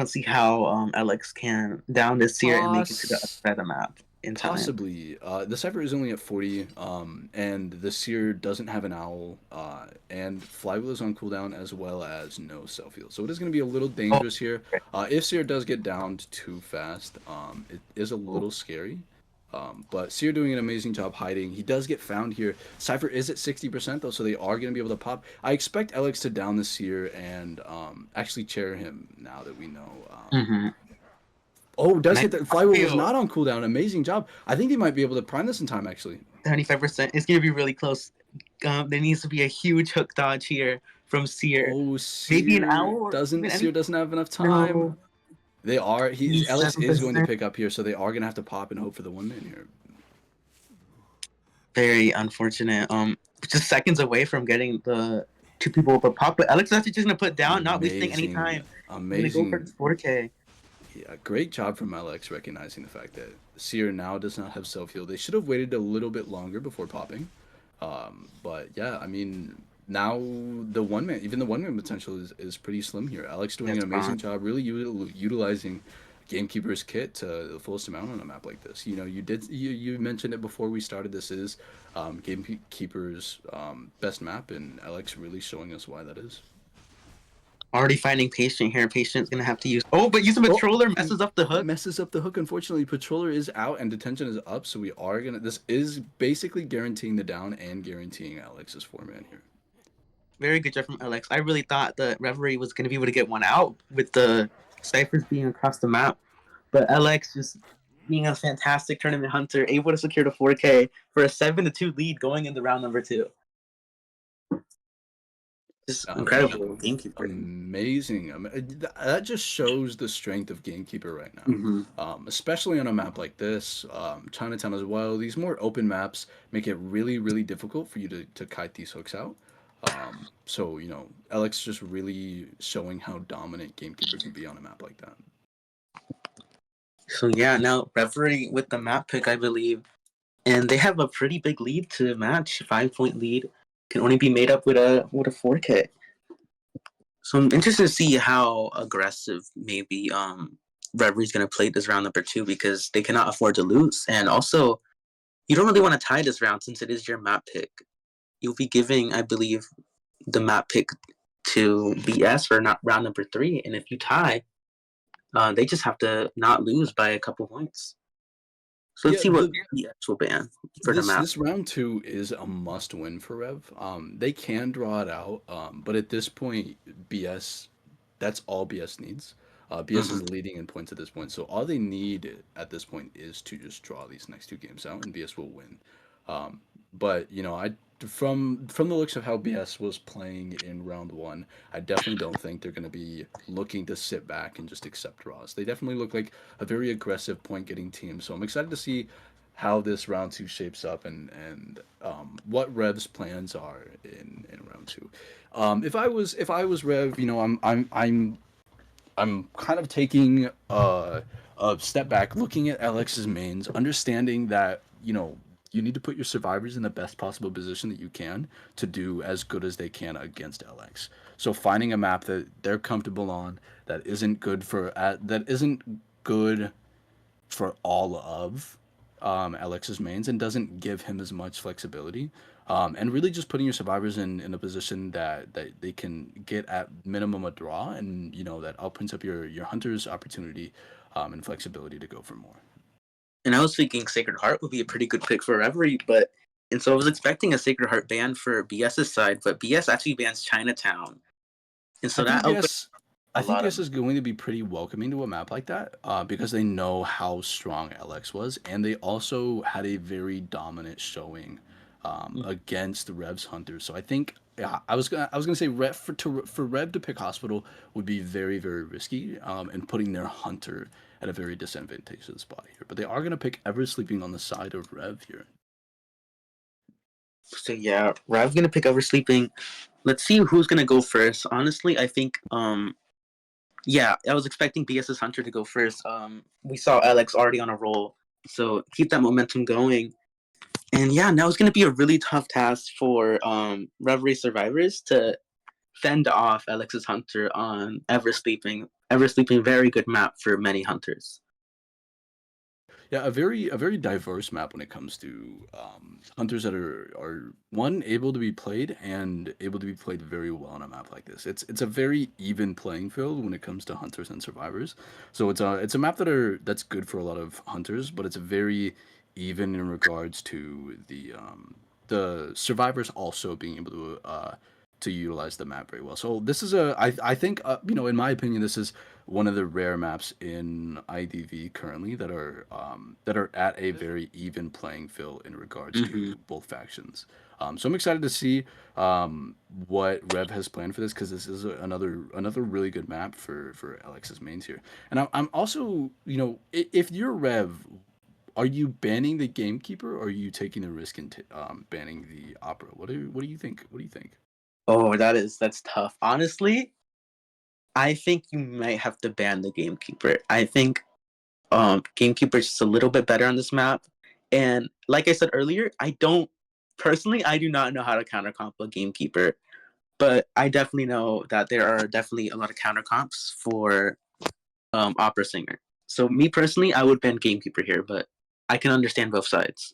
see how Alex can down this year and make it to the other Poss side of the map in time. Possibly. The Cypher is only at 40, and the Seer doesn't have an Owl, and Flywheel is on cooldown as well as no self heal. So it is going to be a little Oh, dangerous here. If Seer does get downed too fast, it is a oh. little scary. But Seer doing an amazing job hiding. He does get found here. Cypher is at 60% though, so they are going to be able to pop. I expect Alex to down the Seer and actually chair him now that we know. Mm-hmm. Oh, does And I hit that. Flywheel was feel not on cooldown. Amazing job. I think they might be able to prime this in time, actually. 75%. It's gonna be really close. There needs to be a huge hook dodge here from Seer. Oh, Maybe an owl or even Seer any. doesn't have enough time. No, They are. he's Alex is going to 7%. pick up here, so they are going to have to pop and hope for the one man here. Very unfortunate. Just seconds away from getting the two people with a pop. But Alex is actually just gonna put down, not wasting any Amazing, time. He's gonna go for amazing. this 4K. Yeah, great job from Alex recognizing the fact that Seer now does not have self heal. They should have waited a little bit longer before popping. But yeah, I mean, now even the one man potential is pretty slim here. Alex doing an That's amazing fine. job, really utilizing Gamekeeper's kit to the fullest amount on a map like this. You know, you mentioned it before we started. This is Gamekeeper's best map, and Alex really showing us why that is. Already finding Patient here. Patient's gonna have to use. Oh, but using Oh, Patroller messes up the hook. messes up the hook. Unfortunately, Patroller is out and detention is up, so we are gonna. This is basically guaranteeing the down and guaranteeing Alex's four man here. Very good job from Alex. I really thought the Reverie was gonna be able to get one out with the ciphers being across the map, but Alex just being a fantastic tournament hunter, able to secure the 4K for a 7-2 lead going into round number 2. Just incredible gamekeeper. Amazing. That just shows the strength of Gamekeeper right now. Mm-hmm. Especially on a map like this, Chinatown as well. These more open maps make it really, really difficult for you to kite these hooks out. So, you know, Alex just really showing how dominant Gamekeeper can be on a map like that. So yeah, now Reverie with the map pick, I believe, and they have a pretty big lead to match. 5-point lead can only be made up with a 4K. So I'm interested to see how aggressive maybe Reverie's gonna play this round number 2 because they cannot afford to lose, and also you don't really want to tie this round since it is your map pick. You'll be giving, I believe, the map pick to BS for not round number 3, and if you tie, they just have to not lose by a couple points. So let's Yeah, see what BS will ban for the map. this round two is a must win for Rev. They can draw it out, but at this point, BS, that's all BS needs. BS is Mm-hmm. leading in points at this point, so all they need at this point is to just draw these next two games out, and BS will win. But you know, from the looks of how BS was playing in round one, I definitely don't think they're going to be looking to sit back and just accept draws. They definitely look like a very aggressive point getting team. So I'm excited to see how this round two shapes up and what Rev's plans are in round two. If I was Rev, you know, I'm kind of taking a step back, looking at LX's mains, understanding that you know you need to put your survivors in the best possible position that you can to do as good as they can against LX. So finding a map that they're comfortable on, that isn't good for all of Alex's mains and doesn't give him as much flexibility. And really just putting your survivors in a position that they can get at minimum a draw, and you know that opens up your hunter's opportunity and flexibility to go for more. And I was thinking Sacred Heart would be a pretty good pick for Reverie, and so I was expecting a Sacred Heart ban for BS's side, but BS actually bans Chinatown, and I so think that opens BS I a think lot of. BS is going to be pretty welcoming to a map like that because they know how strong LX was, and they also had a very dominant showing against Rev's Hunters. So I think yeah, I was gonna say for Rev to pick Hospital would be very risky and putting their Hunter at a very disadvantageous spot here. But they are gonna pick Ever Sleeping on the side of Rev here. So yeah, Rav's gonna pick Oversleeping. Let's see who's gonna go first. Honestly, I think yeah, I was expecting BS's Hunter to go first. We saw Alex already on a roll, so keep that momentum going. And yeah, now it's gonna be a really tough task for Reverie survivors to fend off Alex's Hunter on Ever Sleeping. Ever Sleeping, very good map for many hunters. Yeah, a very diverse map when it comes to hunters that are one able to be played and able to be played very well on a map like this. It's a very even playing field when it comes to hunters and survivors. So it's a map that's good for a lot of hunters, but it's very even in regards to the survivors also being able to utilize the map very well. So this is I think you know in my opinion this is one of the rare maps in IDV currently that are at a very even playing field in regards Mm-hmm. to both factions. So I'm excited to see what Rev has planned for this because this is another really good map for Alex's mains here. And I'm also you know if you're Rev, are you banning the gamekeeper or are you taking the risk in banning the opera? What do you think? What do you think? Oh, that's tough. Honestly, I think you might have to ban the Gamekeeper. I think Gamekeeper is just a little bit better on this map. And like I said earlier, I do not know how to counter comp a Gamekeeper, but I definitely know that there are definitely a lot of counter comps for Opera Singer. So me personally, I would ban Gamekeeper here, but I can understand both sides.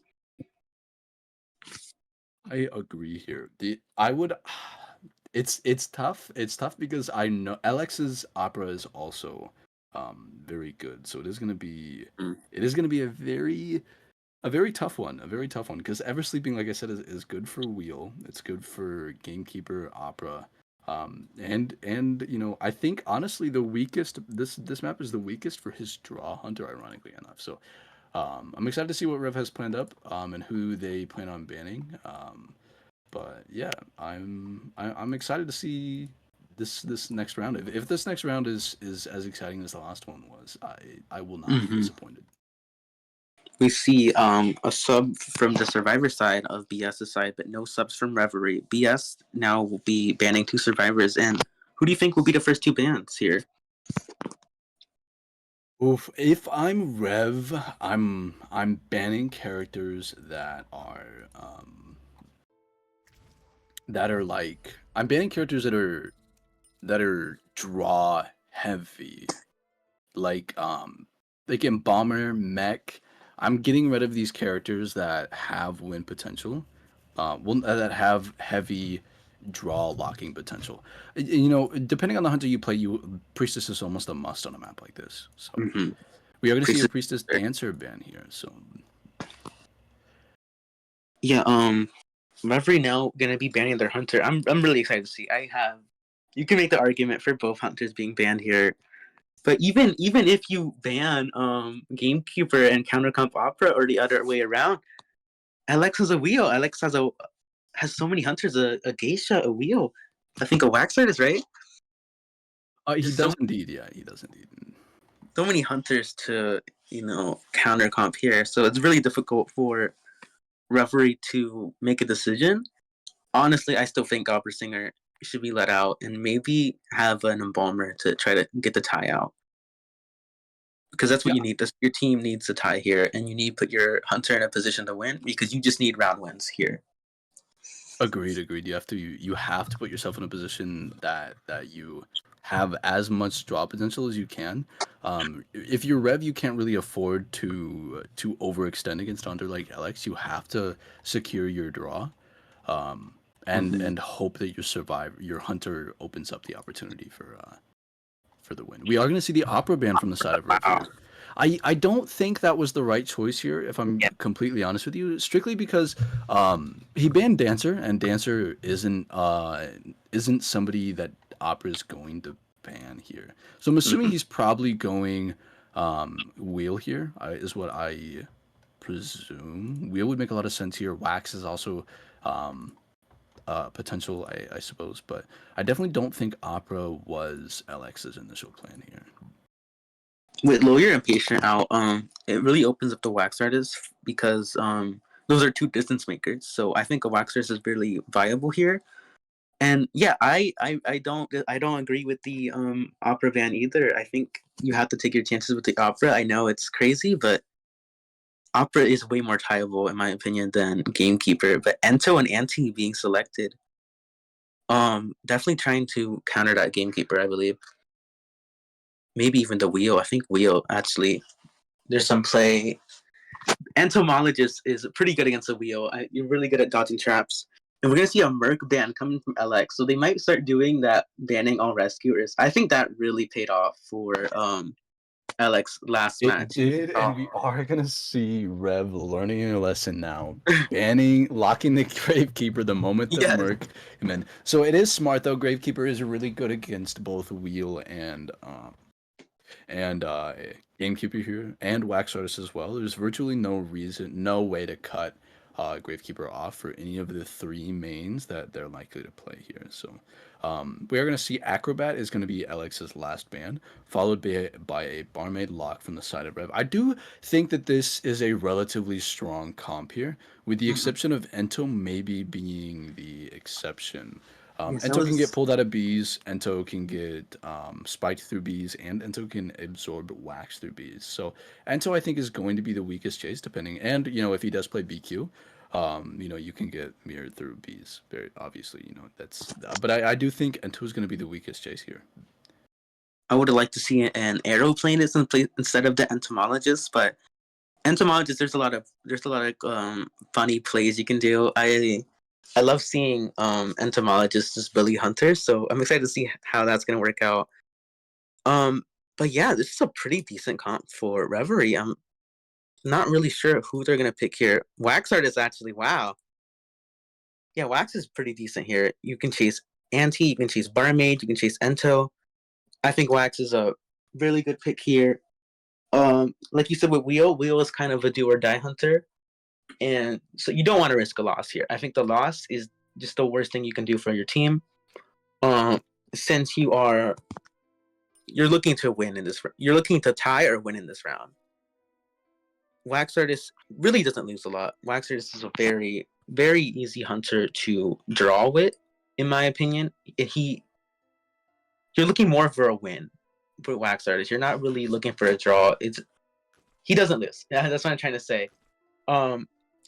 I agree here. The I would it's tough. It's tough because I know Alex's opera is also very good. So Mm. it is gonna be a very tough one. A very tough one. Because Ever Sleeping, like I said, is good for Wheel. It's good for Gamekeeper, Opera. And you know, I think honestly the weakest this map is the weakest for his draw hunter, ironically enough. So I'm excited to see what Rev has planned up and who they plan on banning. But yeah, I'm excited to see this next round. If this next round is as exciting as the last one was, I will not be Mm-hmm. disappointed. We see a sub from the survivor side of BS's side, but no subs from Reverie. BS now will be banning two survivors, and who do you think will be the first two bans here? Oof, if I'm Rev, I'm banning characters that are like I'm banning characters that are draw heavy. like Embalmer, Mech. I'm getting rid of these characters that have win potential, that have heavy draw locking potential. You know, depending on the hunter you play, you Priestess is almost a must on a map like this. So Mm-hmm. we are going to see a Priestess. Priestess Dancer ban here. So Yeah, Reverie now gonna be banning their hunter. I'm really excited to see. You can make the argument for both hunters being banned here. But even if you ban Gamekeeper and Countercomp Opera or the other way around, Alex has a wheel. Alex has so many hunters, a geisha, a wheel. I think a wax artist, right? he Just so does indeed. Yeah, he does indeed. so many hunters to counter comp here. So it's really difficult for referee to make a decision. Honestly, I still think Opera Singer should be let out and maybe have an embalmer to try to get the tie out. Because that's what Yeah, you need. Your team needs a tie here, and you need to put your hunter in a position to win because you just need round wins here. agreed, agreed. You have to put yourself in a position that you have as much draw potential as you can. If you're Rev, you can't really afford to overextend against under like LX. You have to secure your draw, Mm-hmm. and hope that your hunter opens up the opportunity for the win. We are going to see the opera band from the side of Rev Wow. here. I don't think that was the right choice here, if I'm Yeah. completely honest with you, strictly because he banned Dancer, and Dancer isn't somebody that Opera is going to ban here. So I'm assuming Mm-hmm. he's probably going Wheel here, is what I presume. Wheel would make a lot of sense here. Wax is also potential, I suppose, but I definitely don't think Opera was LX's initial plan here. With Lawyer and Patient out, it really opens up the wax artist because those are two distance makers. So I think a wax artist is really viable here. And yeah, I don't agree with the opera ban either. I think you have to take your chances with the opera. I know it's crazy, but opera is way more tieable in my opinion than gamekeeper. But Ento and Anti being selected, definitely trying to counter that gamekeeper. I believe maybe even the wheel. I think wheel actually. There's some play. Entomologist is pretty good against the wheel. You're really good at dodging traps. And we're gonna see a Merc ban coming from LX, so they might start doing that, banning all rescuers. I think that really paid off for LX last It match. did, and we are gonna see Rev learning a lesson now, banning, locking the Gravekeeper the moment that Yes. Merc, and then so it is smart though. Gravekeeper is really good against both Wheel and Gamekeeper here, and Wax Artist as well. There's virtually no way to cut Gravekeeper off for any of the three mains that they're likely to play here. So we are going to see Acrobat is going to be LX's last ban, followed by a Barmaid Lock from the side of Rev. I do think that this is a relatively strong comp here, with the Mhm. exception of Ento maybe being the exception. Yes, that Ento can get was. pulled out of bees, Ento can get spiked through bees, and Ento can absorb wax through bees. So Ento, I think, is going to be the weakest chase, depending. And, if he does play BQ, you can get mirrored through bees. Very obviously, that's. But I do think Ento is going to be the weakest chase here. I would have liked to see an aeroplane instead of the entomologist, but entomologist there's a lot of funny plays you can do. I love seeing entomologists just bully hunters, so I'm excited to see how that's gonna work out. Um, but yeah, this is a pretty decent comp for Reverie. I'm not really sure who they're gonna pick here. Waxart is actually wow. Yeah, Wax is pretty decent here. You can chase Anti, you can chase Barmaid, you can chase Ento. I think Wax is a really good pick here. Like you said with Wheel is kind of a do or die hunter, and so you don't want to risk a loss here. I think the loss is just the worst thing you can do for your team. Um, since you're looking to win in this, you're looking to tie or win in this round. Wax Artist really doesn't lose a lot. Wax Artist is a very, very easy hunter to draw with, in my opinion. You're looking more for a win for Wax Artist. You're not really looking for a draw. He doesn't lose. Yeah, that's what I'm trying to say. Um,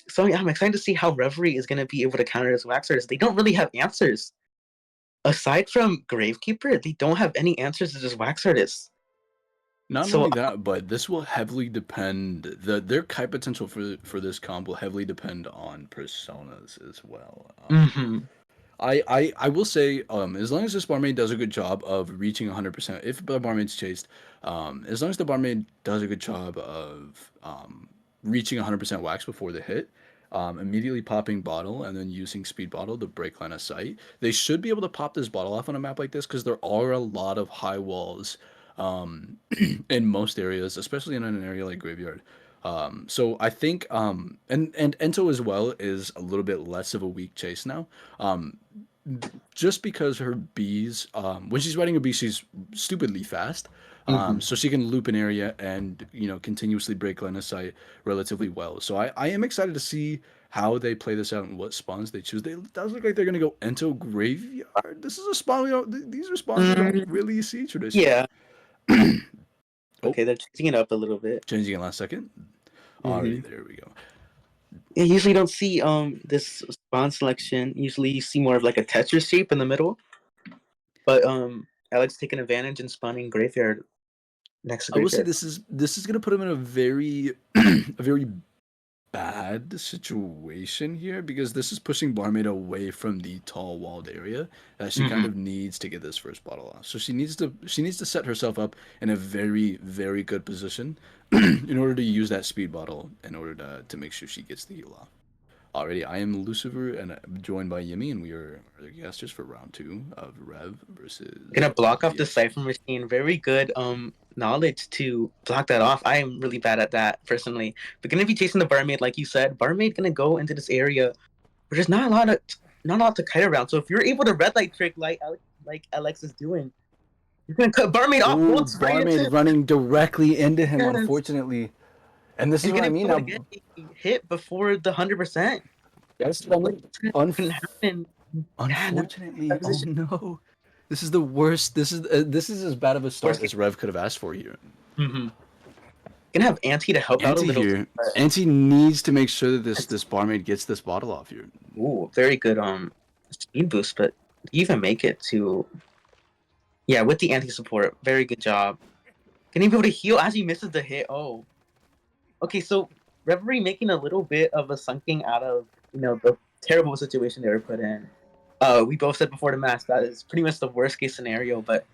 so yeah, I'm excited to see how Reverie is going to be able to counter his Wax Artist. They don't really have answers aside from Gravekeeper. They don't have any answers to just Wax Artists. Not So only that, but this will heavily depend. Their kite potential for this comp will heavily depend on personas as well. mhm. I will say, as long as this barmaid does a good job of reaching 100%, if the barmaid's chased, as long as the barmaid does a good job of reaching 100% wax before the hit, immediately popping bottle and then using speed bottle to break line of sight, they should be able to pop this bottle off on a map like this because there are a lot of high walls in most areas, especially in an area like Graveyard. So I think and Ento as well is a little bit less of a weak chase now. Just because her bees, when she's riding a bee, she's stupidly fast. So she can loop an area and continuously break line of sight relatively well. So I am excited to see how they play this out and what spawns they choose. It does look like they're gonna go Ento Graveyard. This is a spawn these are spawns we don't Mm, really see traditionally. yeah. Oh, Okay, they're changing it up a little bit. changing it last second. Hmm. Alrighty, there we go. Yeah, usually don't see this spawn selection. Usually you see more of like a Tetris shape in the middle. But Alex taking advantage and spawning graveyard next to I will say graveyard. this is gonna put him in a very a very bad situation here because this is pushing Barmaid away from the tall walled area that she kind Hmm. of needs to get this first bottle off. So she needs to set herself up in a very very good position in order to use that speed bottle in order to make sure she gets the heal off. Already, I am Lucifer and I'm joined by Yemi, and we are the guesters for round two of Rev versus Gonna block off the Yes. cipher machine. Very good knowledge to block that off. I am really bad at that personally. But gonna be chasing the barmaid, like you said. Barmaid gonna go into this area where there's not a lot to kite around. So if you're able to red light trick like Alex is doing, you're gonna cut barmaid off Oh, bolts right Barmaid into. running directly into him, Yes. unfortunately. And this is And what I gonna be mean able to now. get a hit before the 100%. Yes, Barmaid. Can happen. Yeah, no, Unfortunately, that oh position. no. This is the worst. This is as bad of a start Worst as Rev could have asked for here. case. Gonna have Auntie to help out a Anti little bit. here. Anti needs to make sure that this barmaid gets this bottle off here. Ooh, very good speed boost, but you even make it to with the anti support. Very good job. Can he be able to heal as he misses the hit? Oh. Okay, so Reverie making a little bit of a sunking out of, the terrible situation they were put in. We both said before the match that is pretty much the worst case scenario, but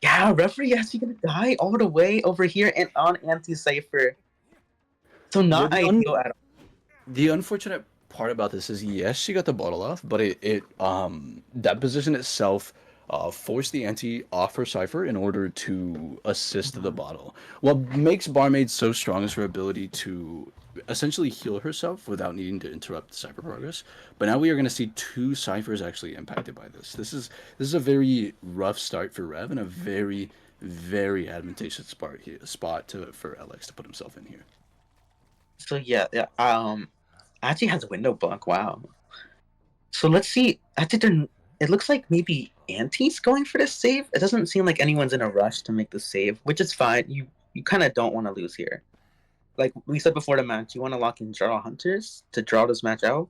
yeah, Reverie actually gonna die all the way over here and on anti cipher. So Yeah, not ideal at all. the unfortunate part about this is yes, she got the bottle off, but that position itself forced the anti off her cipher in order to assist the bottle. What makes Barmaid so strong is her ability to essentially heal herself without needing to interrupt the cipher progress. But now we are going to see two ciphers actually impacted by this. This is a very rough start for Rev and a very very advantageous for Alex to put himself in here. So yeah. Actually has a window block. Wow. So let's see. I think it looks like maybe Auntie's going for this save. It doesn't seem like anyone's in a rush to make the save, which is fine. You kind of don't want to lose here. Like we said before the match, you want to lock in draw hunters to draw this match out,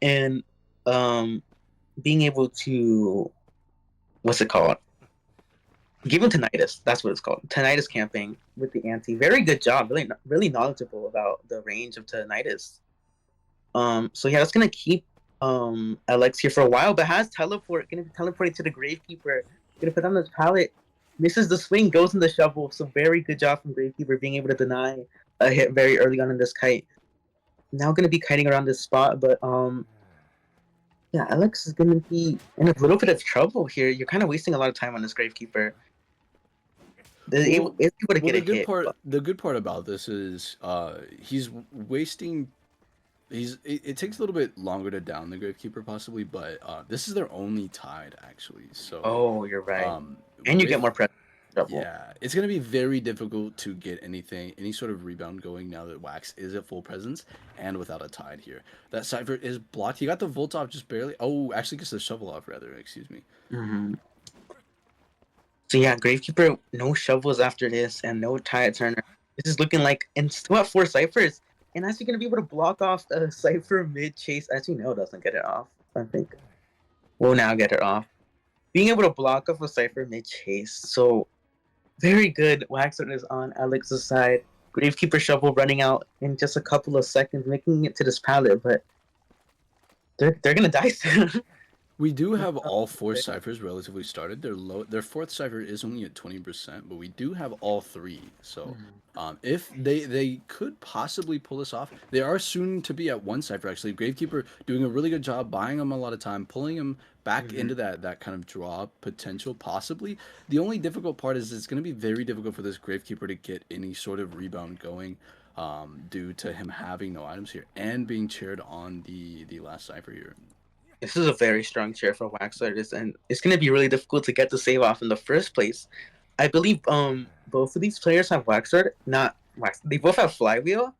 and um, being able to what's it called? Give him tinnitus. That's what it's called. Tinnitus camping with the Auntie. Very good job. Really, really knowledgeable about the range of tinnitus. So yeah, that's gonna keep Alex here for a while, but has teleport, gonna be teleporting to the Gravekeeper, gonna put on this pallet, misses the swing, goes in the shovel. So very good job from Gravekeeper being able to deny a hit very early on in this kite. Now gonna be kiting around this spot, but yeah, Alex is gonna be in a little bit of trouble here. You're kind of wasting a lot of time on this Gravekeeper. Well, Is able to well, get a hit, but the good part about this is he's wasting. It takes a little bit longer to down the Gravekeeper possibly, but this is their only tide actually. So, oh, you're right. um, And you get with more pressure trouble. yeah, it's gonna be very difficult to get any sort of rebound going now that Wax is at full presence and without a tide here. That cipher is blocked. He got the volt off just barely. Oh, actually gets the shovel off rather. Excuse me. Mm-hmm. So yeah, Gravekeeper, no shovels after this, and no Tide Turner. This is looking like, and still at 4 ciphers, and actually gonna be able to block off a cipher mid chase. Actually, no, doesn't get it off. I think we'll now get it off. Being able to block off a cipher mid chase, so very good. Waxer is on Alex's side. Gravekeeper shovel running out in just a couple of seconds, making it to this pallet, but they're gonna die soon. We do have all four ciphers relatively started. Their fourth cipher is only at 20%, but we do have all three. So, if they could possibly pull this off, they are soon to be at one cipher. Actually, Gravekeeper doing a really good job, buying them a lot of time, pulling them back into that kind of draw potential. Possibly, the only difficult part is it's going to be very difficult for this Gravekeeper to get any sort of rebound going. Due to him having no items here and being chaired on the last cipher here. This is a very strong chair for Waxers, and it's going to be really difficult to get the save off in the first place. I believe both of these players have wax sword, not wax. They both have flywheel.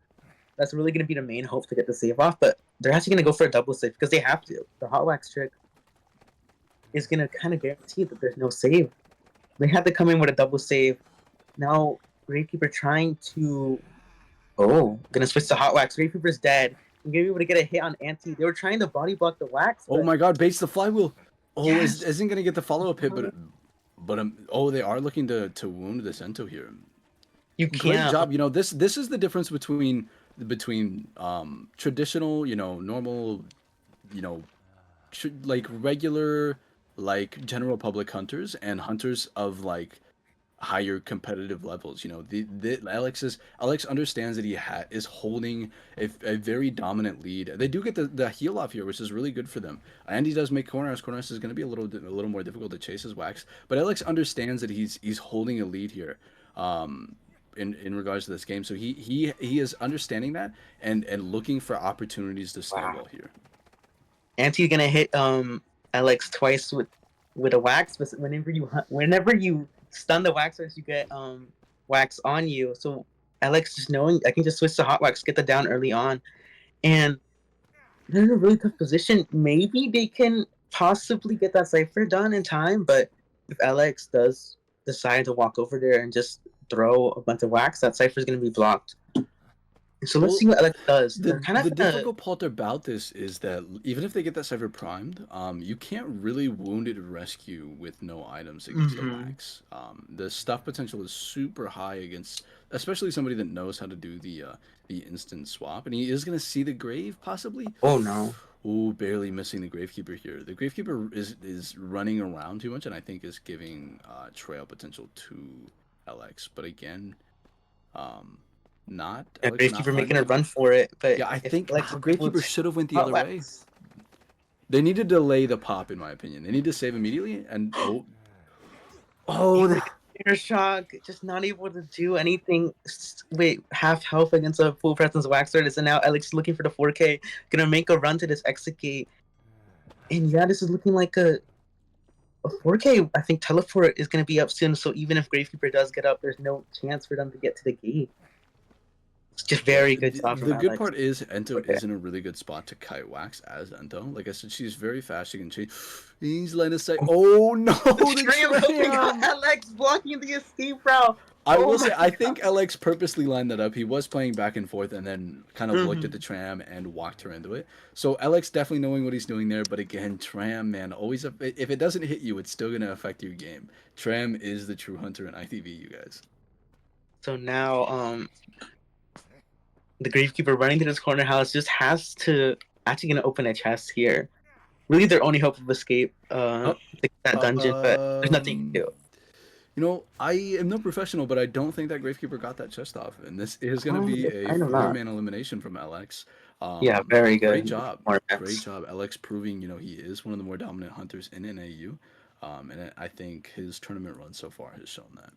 That's really going to be the main hope to get the save off, but they're actually going to go for a double save because they have to. The hot wax trick is going to kind of guarantee that there's no save. They had to come in with a double save. Now Gravekeeper trying to gonna switch to hot wax. Gravekeeper's dead. I'm gonna be able to get a hit on Anti. They were trying to body block the wax. Oh my god, baits the flywheel. Oh, Yes. isn't gonna get the follow-up hit, but oh, they are looking to wound the Sento here. You Great can't. job. You know, this is the difference between traditional, you know, normal, you know, like regular, like general public hunters and hunters of like higher competitive levels. You know, the Alex understands that he is holding a very dominant lead. They do get the heal off here, which is really good for them. And he does make corners. Corners is going to be a little more difficult to chase his wax, but Alex understands that he's holding a lead here. In regards to this game, so he is understanding that and looking for opportunities to snowball here. Anti's gonna hit Alex twice with a wax, but whenever you stun the waxers, you get wax on you. So Alex just knowing I can just switch to hot wax, get the down early on, and they're in a really tough position. Maybe they can possibly get that cipher done in time, but if Alex does decide to walk over there and just throw a bunch of wax, that cipher is going to be blocked. So let's see what Alex does. The difficult part about this is that even if they get that cipher primed, you can't really wounded rescue with no items against the wax. The stuff potential is super high against, especially somebody that knows how to do the instant swap, and he is going to see the grave possibly. Oh no! Oh, barely missing the Gravekeeper here. The Gravekeeper is running around too much, and I think is giving trail potential to LX. But again, not. Yeah, Gravekeeper making a run for it, but yeah, I think Gravekeeper should have went the other way. They need to delay the pop, in my opinion. They need to save immediately, and Air shock, just not able to do anything. Wait, half health against a full presence wax sword. So now Alex looking for the 4K, gonna make a run to this exit gate, and yeah, this is looking like a 4K. I think teleport is gonna be up soon. So even if Gravekeeper does get up, there's no chance for them to get to the gate. It's just very good job. The good part is Ento is in a really good spot to kite wax as Ento. Like I said, she's very fast. She can change. He's line of sight. Oh no! The Alex blocking the escape route. I will say, I think Alex purposely lined that up. He was playing back and forth and then kind of looked at the tram and walked her into it. So Alex definitely knowing what he's doing there. But again, tram, man, always if it doesn't hit you, it's still going to affect your game. Tram is the true hunter in IDV, you guys. So now, the Gravekeeper running to this corner house just has to actually going to open a chest here. Really, their only hope of escape, that dungeon, but there's nothing to do. You know, I am no professional, but I don't think that Gravekeeper got that chest off, and this is going to be a 4-man elimination from LX. Yeah, very good. Great job. Great job. LX proving, you know, he is one of the more dominant hunters in NAU, and I think his tournament run so far has shown that.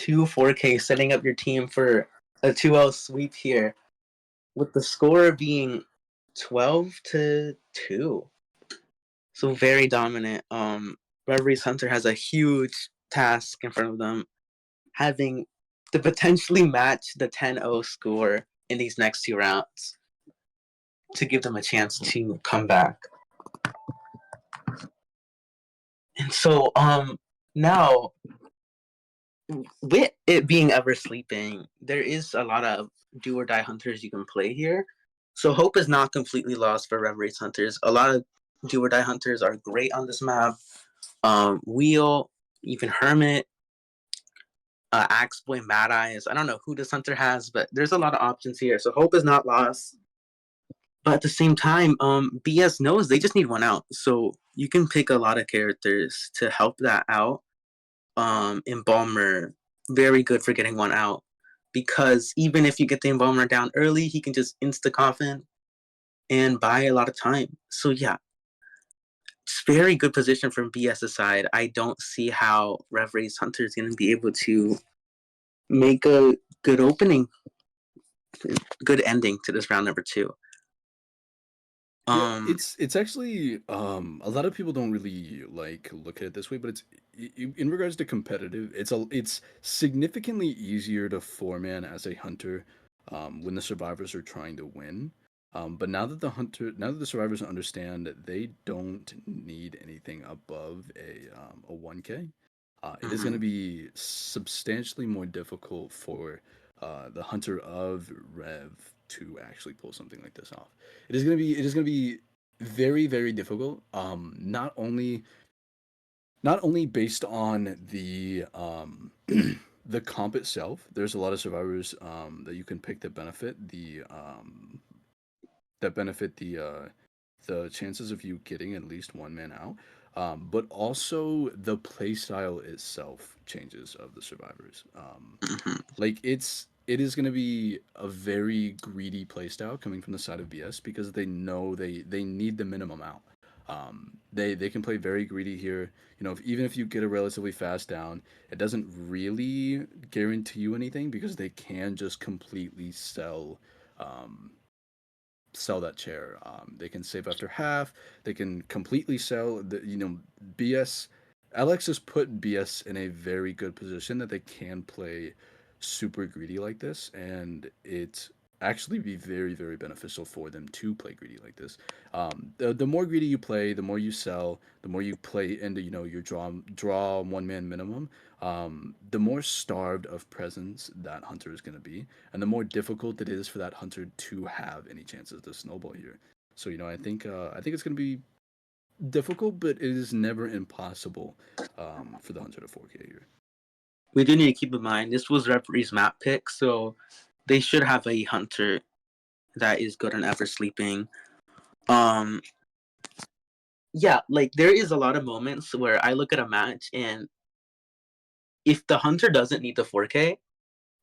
2 4K setting up your team for a 2-0 sweep here, with the score being 12-2. So very dominant. Reveries Hunter has a huge task in front of them, having to potentially match the 10-0 score in these next 2 rounds to give them a chance to come back. And so now, with it being ever sleeping, there is a lot of do or die hunters you can play here. So hope is not completely lost for Reveries Hunters. A lot of do or die hunters are great on this map. Wheel, even Hermit, Axeboy, Mad Eyes. I don't know who this hunter has, but there's a lot of options here. So hope is not lost. But at the same time, BS knows they just need one out. So you can pick a lot of characters to help that out. Embalmer, very good for getting one out. Because even if you get the Embalmer down early, he can just insta-coffin and buy a lot of time. So yeah, it's very good position from BS's side. I don't see how Reveries Hunter is going to be able to make a good opening, good ending to this round number 2. Yeah, Um, it's actually a lot of people don't really like look at it this way, but in regards to competitive, it's significantly easier to four man as a hunter when the survivors are trying to win. But now that the survivors understand that they don't need anything above a 1K, it is going to mhm. be substantially more difficult for the hunter of Rev to actually pull something like this off. It is going to be very very difficult. Not only based on the comp itself. There's a lot of survivors that you can pick that benefit the chances of you getting at least one man out. But also the playstyle itself changes of the survivors. Mhm. Like it is going to be a very greedy playstyle coming from the side of BS because they know they need the minimum out. They can play very greedy here. You know, even if you get a relatively fast down, it doesn't really guarantee you anything because they can just completely um, sell that chair. They can save after half. They can completely sell. BS. Alex has put BS in a very good position that they can play super greedy like this, and it actually be very very beneficial for them to play greedy like this. The more greedy you play, the more you sell, the more you play into your draw one man minimum. The more starved of presence that hunter is going to be, and the more difficult it is for that hunter to have any chances to snowball here. So I think it's going to be difficult, but it is never impossible for the hunter to 4K here. We do need to keep in mind this was referee's map pick, so they should have a hunter that is good on ever sleeping. Um, yeah, like there is a lot of moments where I look at a match and if the hunter doesn't need the 4K,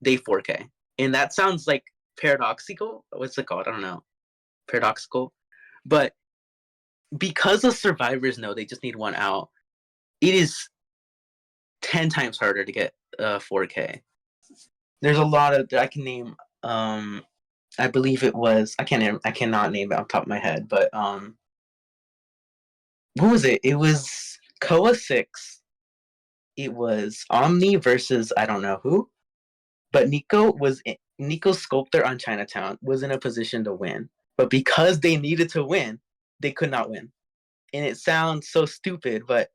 they 4K, and that sounds like paradoxical. What's it called? I don't know. Paradoxical, but because the survivors know they just need one out, it is 10 times harder to get 4K. There's a lot of I can name. I believe it was I cannot name it off the top of my head, but what was it? It was Koa 6. It was Omni versus I don't know who, but Nico's sculptor on Chinatown was in a position to win, but because they needed to win, they could not win. And it sounds so stupid, but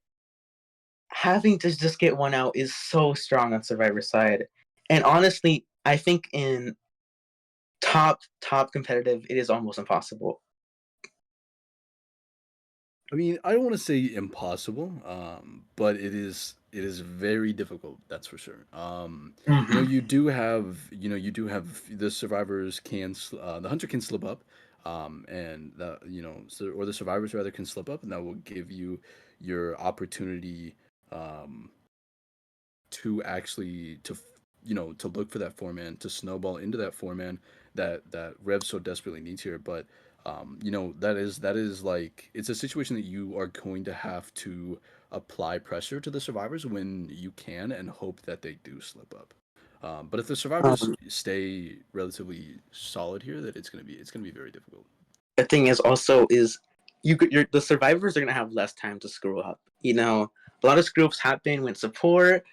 having to just get one out is so strong on Survivor's side. And honestly, I think in top competitive, it is almost impossible. I mean, I don't want to say impossible, but it is very difficult. That's for sure. Mm-hmm. You do have the survivors the hunter can slip up, and or the survivors rather can slip up, and that will give you your opportunity, um, to actually to look for that four man to snowball into that four man that Rev so desperately needs here. But that is like it's a situation that you are going to have to apply pressure to the survivors when you can and hope that they do slip up. But if the survivors Um, stay relatively solid here, that it's gonna be very difficult. the thing is also is the survivors are gonna have less time to screw up. You know, a lot of screw ups happen when support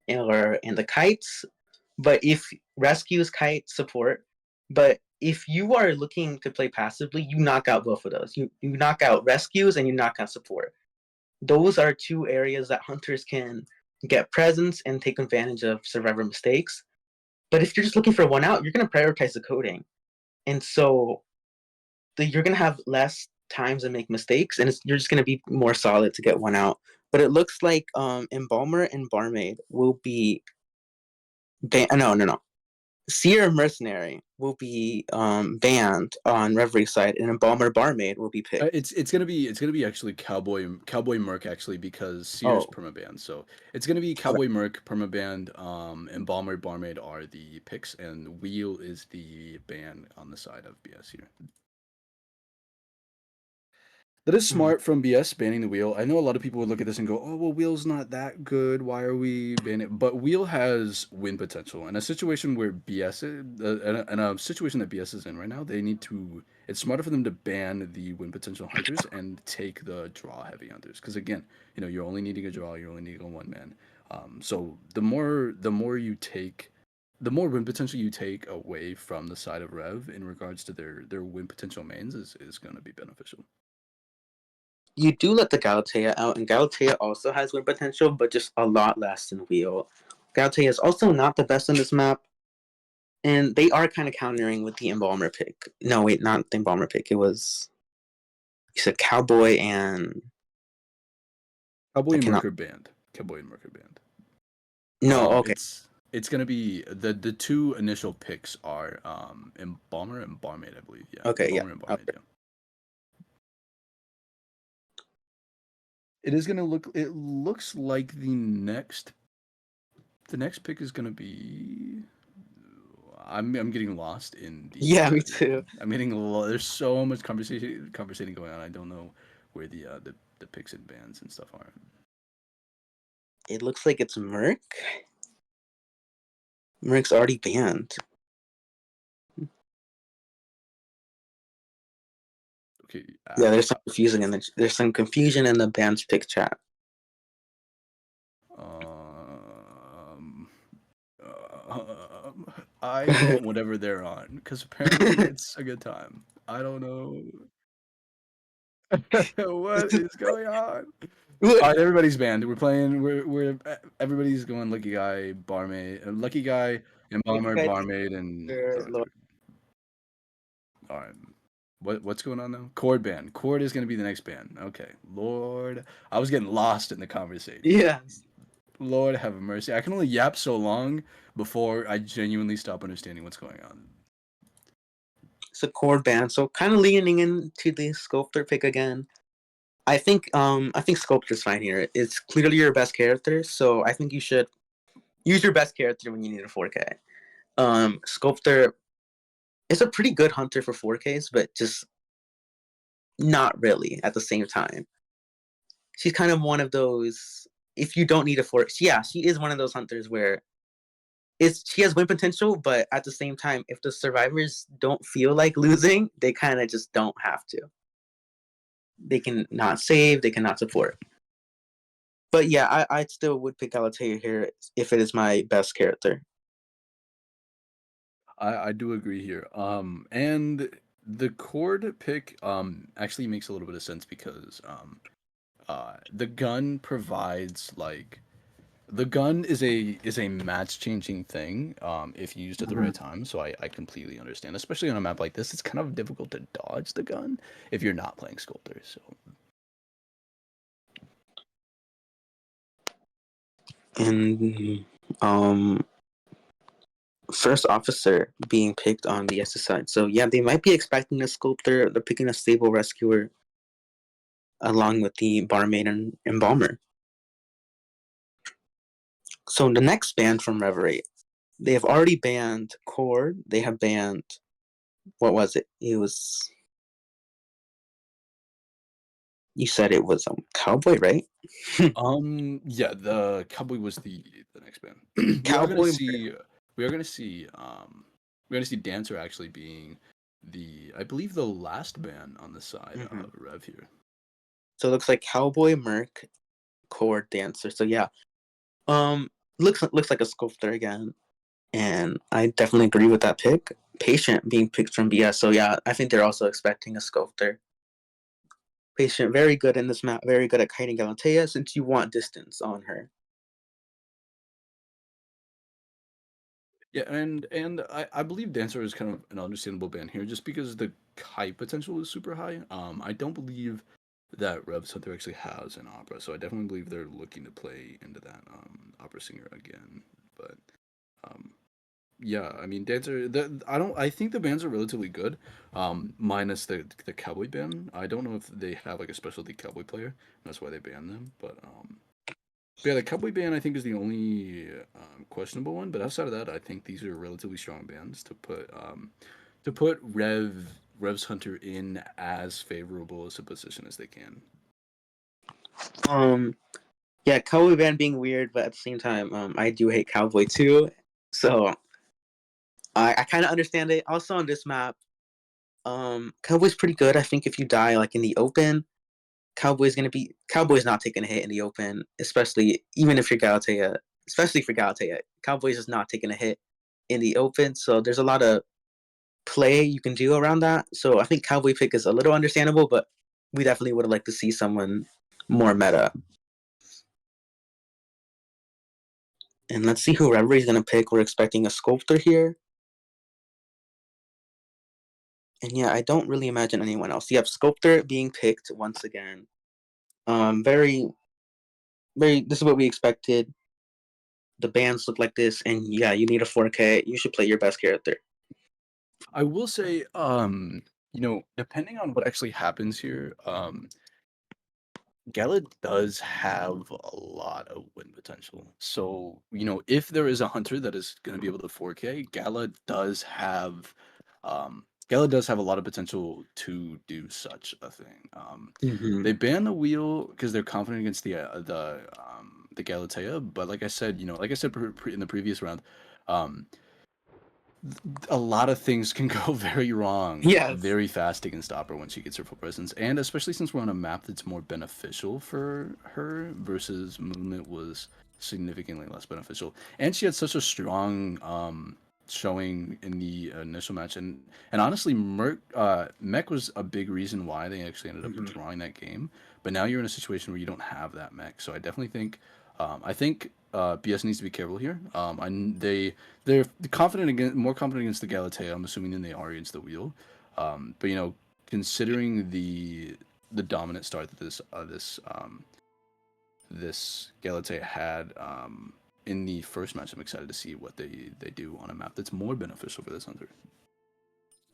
or in the kites. But if rescues kite support, but if you are looking to play passively, you knock out both of those. You knock out rescues and you knock out support. Those are two areas that hunters can get presence and take advantage of survivor mistakes. But if you're just looking for one out, you're going to prioritize the coding. And so you're going to have less times to make mistakes, and you're just going to be more solid to get one out. But it looks like Embalmer and Barmaid will be. No, no, no. Seer Mercenary will be banned on Reverie side, and Embalmer Barmaid will be picked. It's gonna be actually Cowboy Merc actually because Sears Oh, permabanned. So it's gonna be okay. Cowboy Merc permabanned, and Balmer Barmaid are the picks, and Wheel is the ban on the side of BS here. That is Mhm. smart from BS banning the wheel. I know a lot of people would look at this and go, "Oh, well, wheel's not that good. Why are we banning it?" But wheel has win potential. In a situation where BS, in a situation that BS is in right now, they need to. It's smarter for them to ban the win potential hunters and take the draw heavy hunters. Because again, you're only needing a draw. You're only needing a one man. So the more you take, the more win potential you take away from the side of Rev in regards to their win potential mains is going to be beneficial. You do let the Galatea out, and Galatea also has win potential, but just a lot less than Wheel. Galatea is also not the best on this map, and they are kind of countering with the Embalmer pick. No, wait, not the Embalmer pick. It was, you said Cowboy and Cowboy I and cannot. Merker Band. Cowboy and Merker Band. No, okay, It's gonna be the two initial picks are Embalmer and Barmaid, I believe. Yeah, okay, yeah, Embalmer and Barmaid. okay. Yeah, it is gonna look. It looks like the next pick is gonna be. I'm getting lost in the. Yeah, me too. I'm getting there's so much conversating going on. I don't know where the picks and bands and stuff are. It looks like it's Merc. Merc's already banned. Okay. Yeah, there's some confusion in the band's pick chat. Um, I want whatever they're on because apparently it's a good time. I don't know what is going on. All right, everybody's banned. We're playing. Everybody's going Lucky Guy, Barmaid, Lucky Guy, Lucky Embalmer, guy, Barmaid, and Lord. all right. What's going on now? Chord ban. Chord is gonna be the next ban. Okay, Lord, I was getting lost in the conversation. Yes. Lord have mercy. I can only yap so long before I genuinely stop understanding what's going on. It's a chord band, so kind of leaning into the Sculptor pick again. I think Sculptor's fine here. It's clearly your best character, so I think you should use your best character when you need a 4K. Sculptor is a pretty good hunter for 4Ks, but just not really at the same time. She's kind of one of those, if you don't need a 4, yeah, she is one of those hunters where she has win potential, but at the same time, if the survivors don't feel like losing, they kind of just don't have to. They can not save, they cannot support. But yeah, I still would pick Galatea here if it is my best character. I do agree here. And the chord pick actually makes a little bit of sense because the gun provides like the gun is a match changing thing if used at the Mhm. right time. So I completely understand, especially on a map like this. It's kind of difficult to dodge the gun if you're not playing Sculptor. So And um, first officer being picked on the SS side. So yeah, they might be expecting a sculptor. They're picking a stable rescuer along with the barmaid and embalmer. So the next ban from Reverie, they have already banned Cord. They have banned, what was it? It was, you said it was Cowboy, right? yeah, the Cowboy was the next band. we are gonna Cowboy. see we are gonna see we're gonna see Dancer actually being I believe the last band on the side Mm-hmm. of Rev here. So it looks like Cowboy, Merc, Cord, Dancer. So yeah, um, looks like a sculptor again, and I definitely agree with that pick. Patient being picked from BS. So yeah, I think they're also expecting a sculptor. Patient, very good in this map, very good at kiting Galatea since you want distance on her. Yeah, and I believe Dancer is kind of an understandable band here just because the kite potential is super high. I don't believe that Rev Center actually has an opera, so I definitely believe they're looking to play into that opera singer again. But um yeah, I mean Dancer I think the bands are relatively good. Minus the cowboy band. I don't know if they have like a specialty cowboy player. That's why they banned them, but yeah, the Cowboy band I think is the only questionable one. But outside of that, I think these are relatively strong bands to put Rev Rev's Hunter in as favorable as a position as they can. Yeah, Cowboy Band being weird, but at the same time, I do hate Cowboy too. So I kind of understand it. Also on this map, Cowboy's pretty good. I think if you die like in the open, Cowboy's not taking a hit in the open, especially even if you're Galatea, especially for Galatea. Cowboy's is not taking a hit in the open, so there's a lot of play you can do around that. So I think Cowboy pick is a little understandable, but we definitely would have liked to see someone more meta. And let's see who Reverie is going to pick. We're expecting a Sculptor here. And yeah, I don't really imagine anyone else. You have Sculptor being picked once again. Very, very, this is what we expected. The bands look like this, and yeah, you need a 4K. You should play your best character. I will say, depending on what actually happens here, Gala does have a lot of win potential. So, if there is a hunter that is going to be able to 4K, Gala does have a lot of potential to do such a thing. Mm-hmm. They ban the wheel because they're confident against the Galatea, but like I said in the previous round, um, a lot of things can go very wrong Yes. very fast against Opera when she gets her full presence, and especially since we're on a map that's more beneficial for her versus Moonlit was significantly less beneficial, and she had such a strong showing in the initial match, and honestly, Mech was a big reason why they actually ended up Mm-hmm. drawing that game. But now you're in a situation where you don't have that Mech, so I think BS needs to be careful here. They're more confident against the Galatea, I'm assuming, than they are against the wheel. But considering the dominant start that this Galatea had in the first match, I'm excited to see what they do on a map that's more beneficial for this hunter.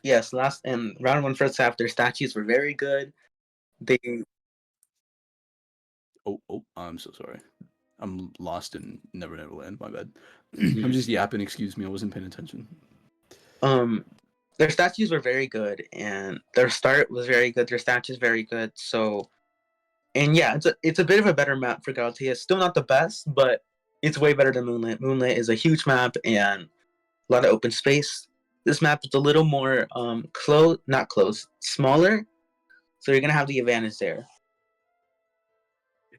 Yes, last and round one first half, their statues were very good. They Oh, I'm so sorry. I'm lost in Never Never Land. My bad. I'm Mhm. just yapping. Excuse me. I wasn't paying attention. um their statues were very good, and their start was very good. Their statues very good. So and yeah, it's a bit of a better map for Galatea. Still not the best, but it's way better than Moonlit. Moonlit is a huge map and a lot of open space. This map is a little more not close, smaller. So you're gonna have the advantage there.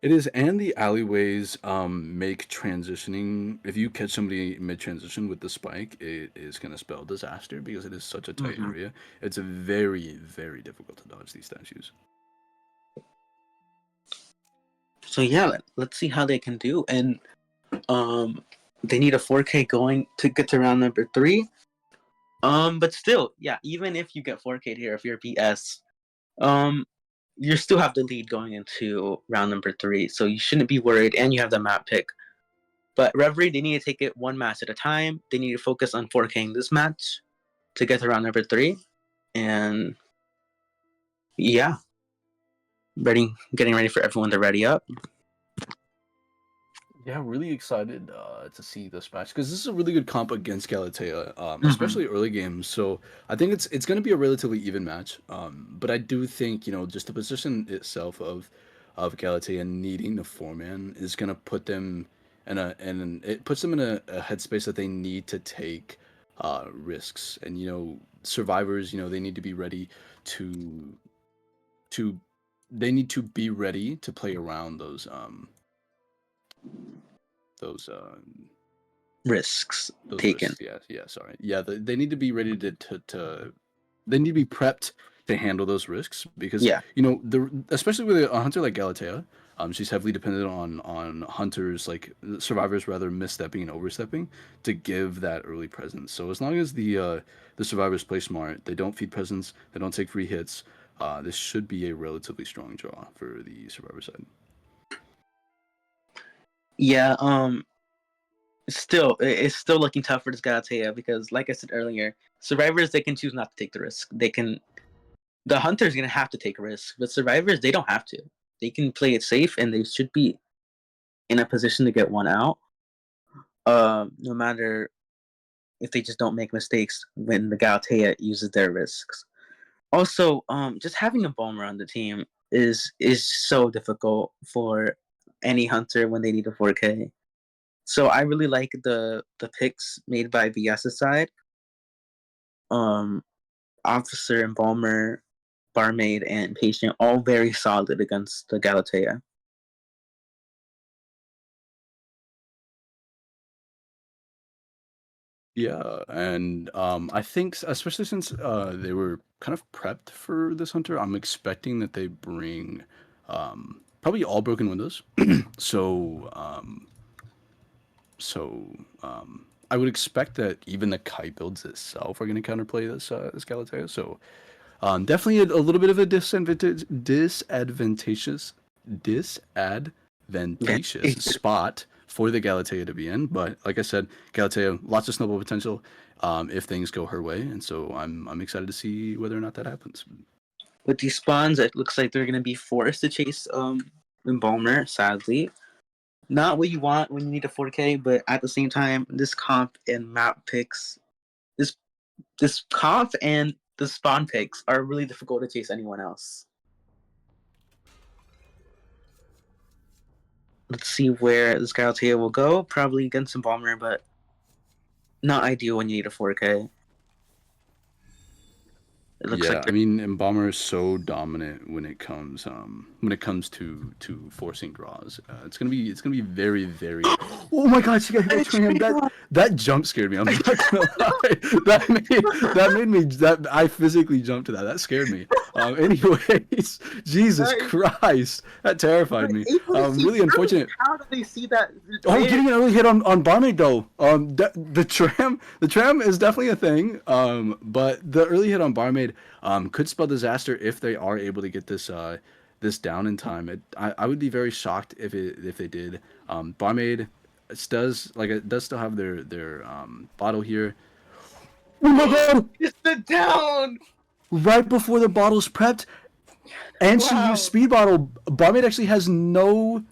It is, and the alleyways make transitioning. If you catch somebody mid transition with the spike, it is going to spell disaster because it is such a tight Mm-hmm. area. It's very, very difficult to dodge these statues. So yeah, let's see how they can do. And um, they need a 4K going to get to round number 3. But still, yeah, even if you get 4K here, if you're BS, um, you still have the lead going into round number 3, so you shouldn't be worried, and you have the map pick. But Reverie, they need to take it one match at a time. They need to focus on 4King this match to get to round number 3, and yeah, getting ready for everyone to ready up. Yeah, really excited to see this match because this is a really good comp against Galatea, Mm-hmm. especially early games. So I think it's going to be a relatively even match. But I do think just the position itself of Galatea needing the 4-man is going to put them and it puts them in a headspace that they need to take risks, and survivors, they need to be ready to to they need to be ready to play around those Risks those taken. risks. Yeah, sorry. Yeah, they need to be ready to they need to be prepped to handle those risks because Yeah. especially with a hunter like Galatea, she's heavily dependent on hunters like survivors rather misstepping and overstepping to give that early presence. So as long as the survivors play smart, they don't feed presence, they don't take free hits. This should be a relatively strong draw for the survivor side. Yeah, it's still looking tough for this Galatea because, like I said earlier, survivors they can choose not to take the risk. The hunter's gonna have to take a risk, but survivors they don't have to. They can play it safe, and they should be in a position to get one out. No matter if they just don't make mistakes when the Galatea uses their risks. Also, just having a bomber on the team is so difficult for any hunter when they need a 4K. So I really like the picks made by BS's side. Um, Officer and Bomber, Barmaid, and Patient all very solid against the Galatea. Yeah, and I think especially since they were kind of prepped for this hunter, I'm expecting that they bring probably all broken windows. So so I would expect that even the kite builds itself are going to counterplay this Galatea. So definitely a little bit of a disadvantageous spot for the Galatea to be in. But like I said, Galatea lots of snowball potential if things go her way, and so I'm excited to see whether or not that happens. With these spawns, it looks like they're gonna be forced to chase Embalmer, sadly. Not what you want when you need a 4K, but at the same time, this comp and map picks, this this comp and the spawn picks are really difficult to chase anyone else. Let's see where this Galatea will go. Probably against Embalmer, but not ideal when you need a 4K. It looks Yeah, like I mean, Embalmer is so dominant when it comes to forcing draws. It's gonna be very very. Oh my God, she got hit by Tram. That jump scared me. I'm not gonna lie. That I physically jumped to that. That scared me. Anyways, Jesus Christ, that terrified me. Really unfortunate. How did they see that? Oh, getting an early hit on Barmaid though. The tram is definitely a thing. But the early hit on Barmaid could spell disaster if they are able to get this down in time. I would be very shocked if they did. Barmaid does still have their bottle here. Oh my God! It's the down. Right before the bottle's prepped, and she used speed bottle. Barmaid actually has no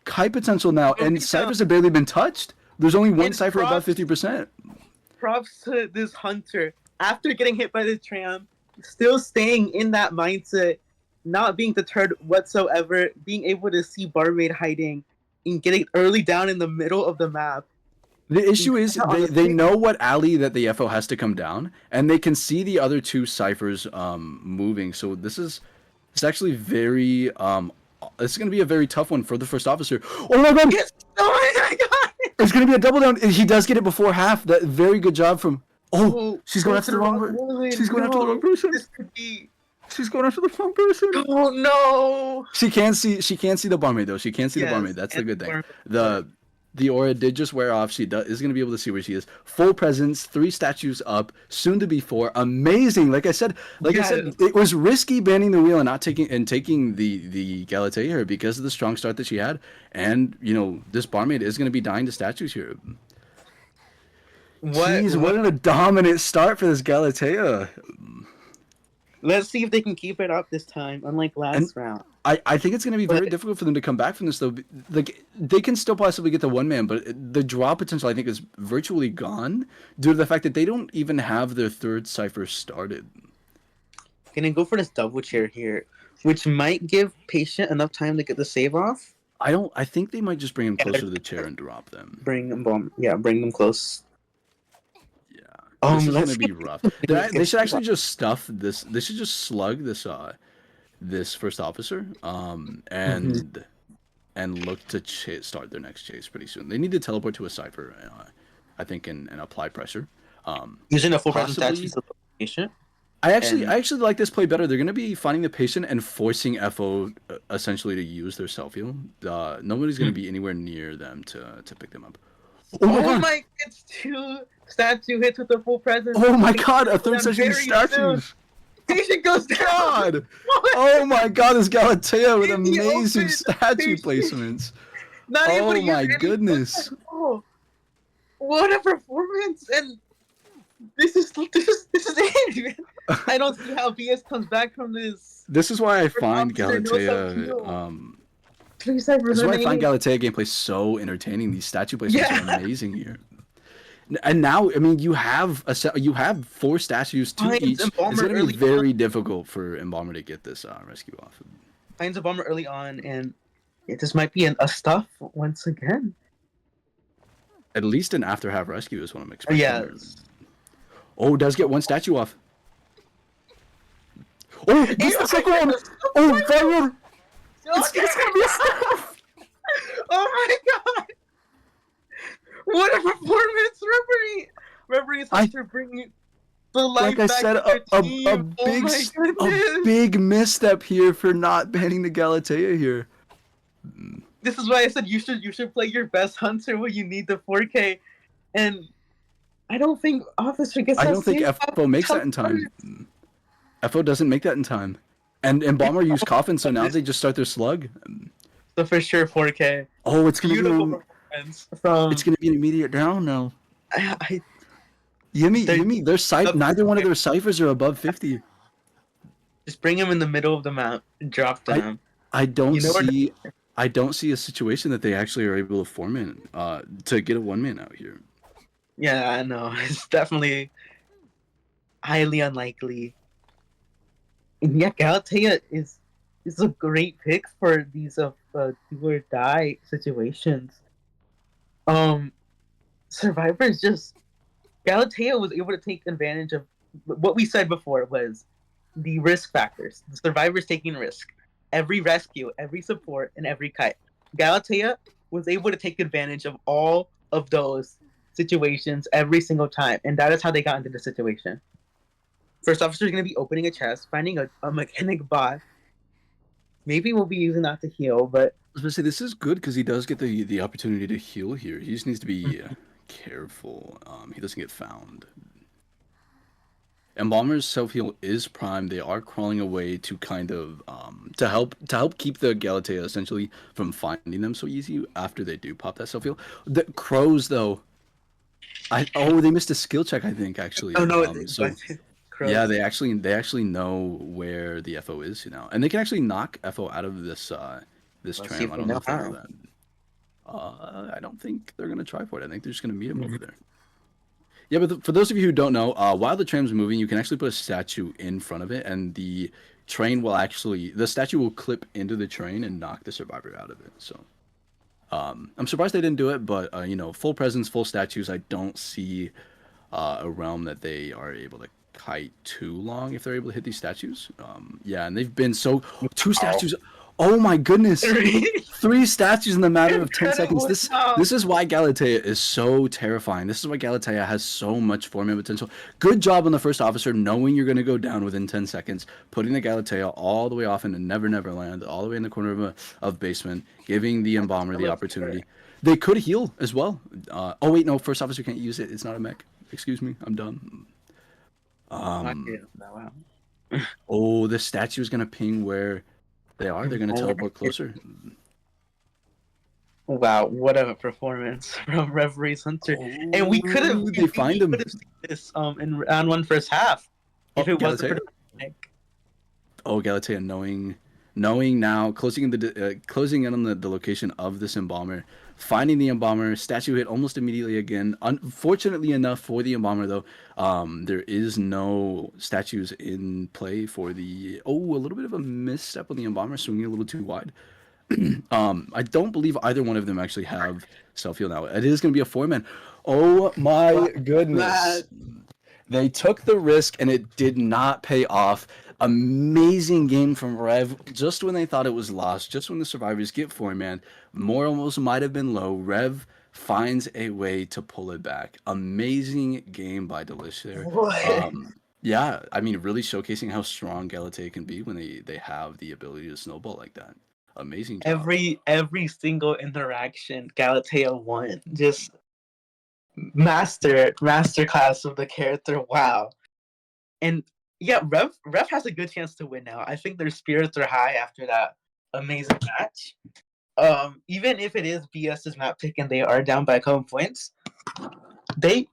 kite potential now, and ciphers have barely been touched. There's only one cipher above 50%. Props to this hunter. After getting hit by the tram, still staying in that mindset, not being deterred whatsoever, being able to see Barmaid hiding and getting early down in the middle of the map. The issue is they know what alley that the FO has to come down, and they can see the other two ciphers moving. So it's actually very it's going to be a very tough one for the first officer. Oh my God! Yes! Oh my God! It's going to be a double down. He does get it before half. That very good job from. Oh, she's going after the wrong person. She's going after the wrong person. This could be. She's going after the wrong person. Oh no! She can't see the barmaid though. She can't see the barmaid. That's the good thing. The aura did just wear off. She is going to be able to see where she is. Full presence, 3 statues up, soon to be 4. Amazing. Like I said, it was risky banning the wheel and not taking the Galatea here because of the strong start that she had. And this barmaid is going to be dying to statues here. Jeez, what a dominant start for this Galatea. Let's see if they can keep it up this time, unlike last round. I think it's going to be very difficult for them to come back from this, though. Like, they can still possibly get the one man, but the draw potential, I think, is virtually gone due to the fact that they don't even have their third cipher started. Gonna go for this double chair here, which might give Patient enough time to get the save off. I think they might just bring him closer to the chair and drop them. Bring them close. This is gonna be rough. They should actually just stuff this. They should just slug this first officer, and look to start their next chase pretty soon. They need to teleport to a cipher, I think, and apply pressure. Using a full presentation. I actually like this play better. They're gonna be finding the patient and forcing FO essentially to use their self heal. Nobody's gonna be anywhere near them to pick them up. Oh my! It's 2 statue hits with the full presence. Oh my God! A third session of statues. Patient goes down. God. Oh my God! This Galatea with amazing statue placements. Oh my goodness! Oh, what a performance! And this is it, man. I don't see how BS comes back from this. This is why I find Galatea. This is why I find Galatea gameplay so entertaining. These statue placements are amazing here. And now, I mean, you have four statues, two Finds each. It's Embalmer going to be early on. very difficult for Embalmer to get this rescue off. Finds Embalmer early on, and this might be a stuff once again. At least an after half rescue is what I'm expecting here. Yes. Oh, does get one statue off. Oh, this the second one. Oh, fire! It's gonna be a staff. Oh my god! What a performance, Reverie! Reverie is after bringing the life Like I back said, to your team. Oh my goodness! big misstep here for not banning the Galatea here. This is why I said you should play your best hunter when you need the 4K. And I don't think Officer gets I that don't think same FO makes that in time. FO doesn't make that in time. And Bomber used Coffin, so now they just start their slug. So for sure 4K. Oh, it's gonna Beautiful be performance from. it's gonna be an immediate down now. I Yimmy, neither one of their ciphers are above 50. just bring him in the middle of the map, drop them. I don't You know where see I don't see a situation that they actually are able to form in to get a one man out here. Yeah, I know. It's definitely highly unlikely. And yeah, Galatea is a great pick for these do or die situations. Survivors just Galatea was able to take advantage of what we said before was the risk factors. The survivors taking risk. Every rescue, every support, and every kite. Galatea was able to take advantage of all of those situations every single time, and that is how they got into the situation. First officer is going to be opening a chest, finding a mechanic bot. Maybe we'll be using that to heal, but I was gonna say this is good because he does get the opportunity to heal here. He just needs to be careful. He doesn't get found. Embalmer's self heal is prime. They are crawling away to kind of to help keep the Galatea essentially from finding them so easy after they do pop that self heal. The crows though, they missed a skill check I think actually. oh no, So yeah, they actually know where the FO is now, and they can actually knock FO out of this this Let's see tram. if I we don't know know if they know how. that. I don't think they're gonna try for it. I think they're just gonna meet him over there. Yeah, but for those of you who don't know, while the tram's moving, you can actually put a statue in front of it, and the statue will clip into the train and knock the survivor out of it. So, I'm surprised they didn't do it, but full presence, full statues. I don't see a realm that they are able to kite too long if they're able to hit these statues. Yeah, and they've been two statues. Oh my goodness. Three statues in the matter of 10 seconds. This is why Galatea is so terrifying. This is why Galatea has so much forming potential. Good job on the first officer, knowing you're going to go down within 10 seconds, putting the Galatea all the way off into Never Never Land, all the way in the corner of basement, giving the Embalmer the opportunity. They could heal as well. Oh wait, no, first officer can't use it. It's not a mech. Excuse me, I'm done. Oh, the statue is going to ping where they are. They're going to teleport closer. Wow, what a performance from Referee's Hunter. And we could have They find him. seen this in round one first half if it wasn't for the Galatea knowing now, closing in on the location of this Embalmer, finding the Embalmer, statue hit almost immediately again. Unfortunately enough for the Embalmer though, there is no statues in play for a little bit of a misstep on the Embalmer, swinging a little too wide. I don't believe either one of them actually have self heal now. It is going to be a 4-man. Oh my goodness. They took the risk and it did not pay off. Amazing game from Rev. Just when they thought it was lost, just when the survivors get 4-man, more almost might have been low. Rev finds a way to pull it back. Amazing game by Delish there. Yeah, I mean, really showcasing how strong Galatea can be when they have the ability to snowball like that. Amazing job. Every single interaction, Galatea won. Just master class of the character. Wow. And yeah, Rev has a good chance to win now. I think their spirits are high after that amazing match. Even if it is BS's map pick and they are down by a couple points, you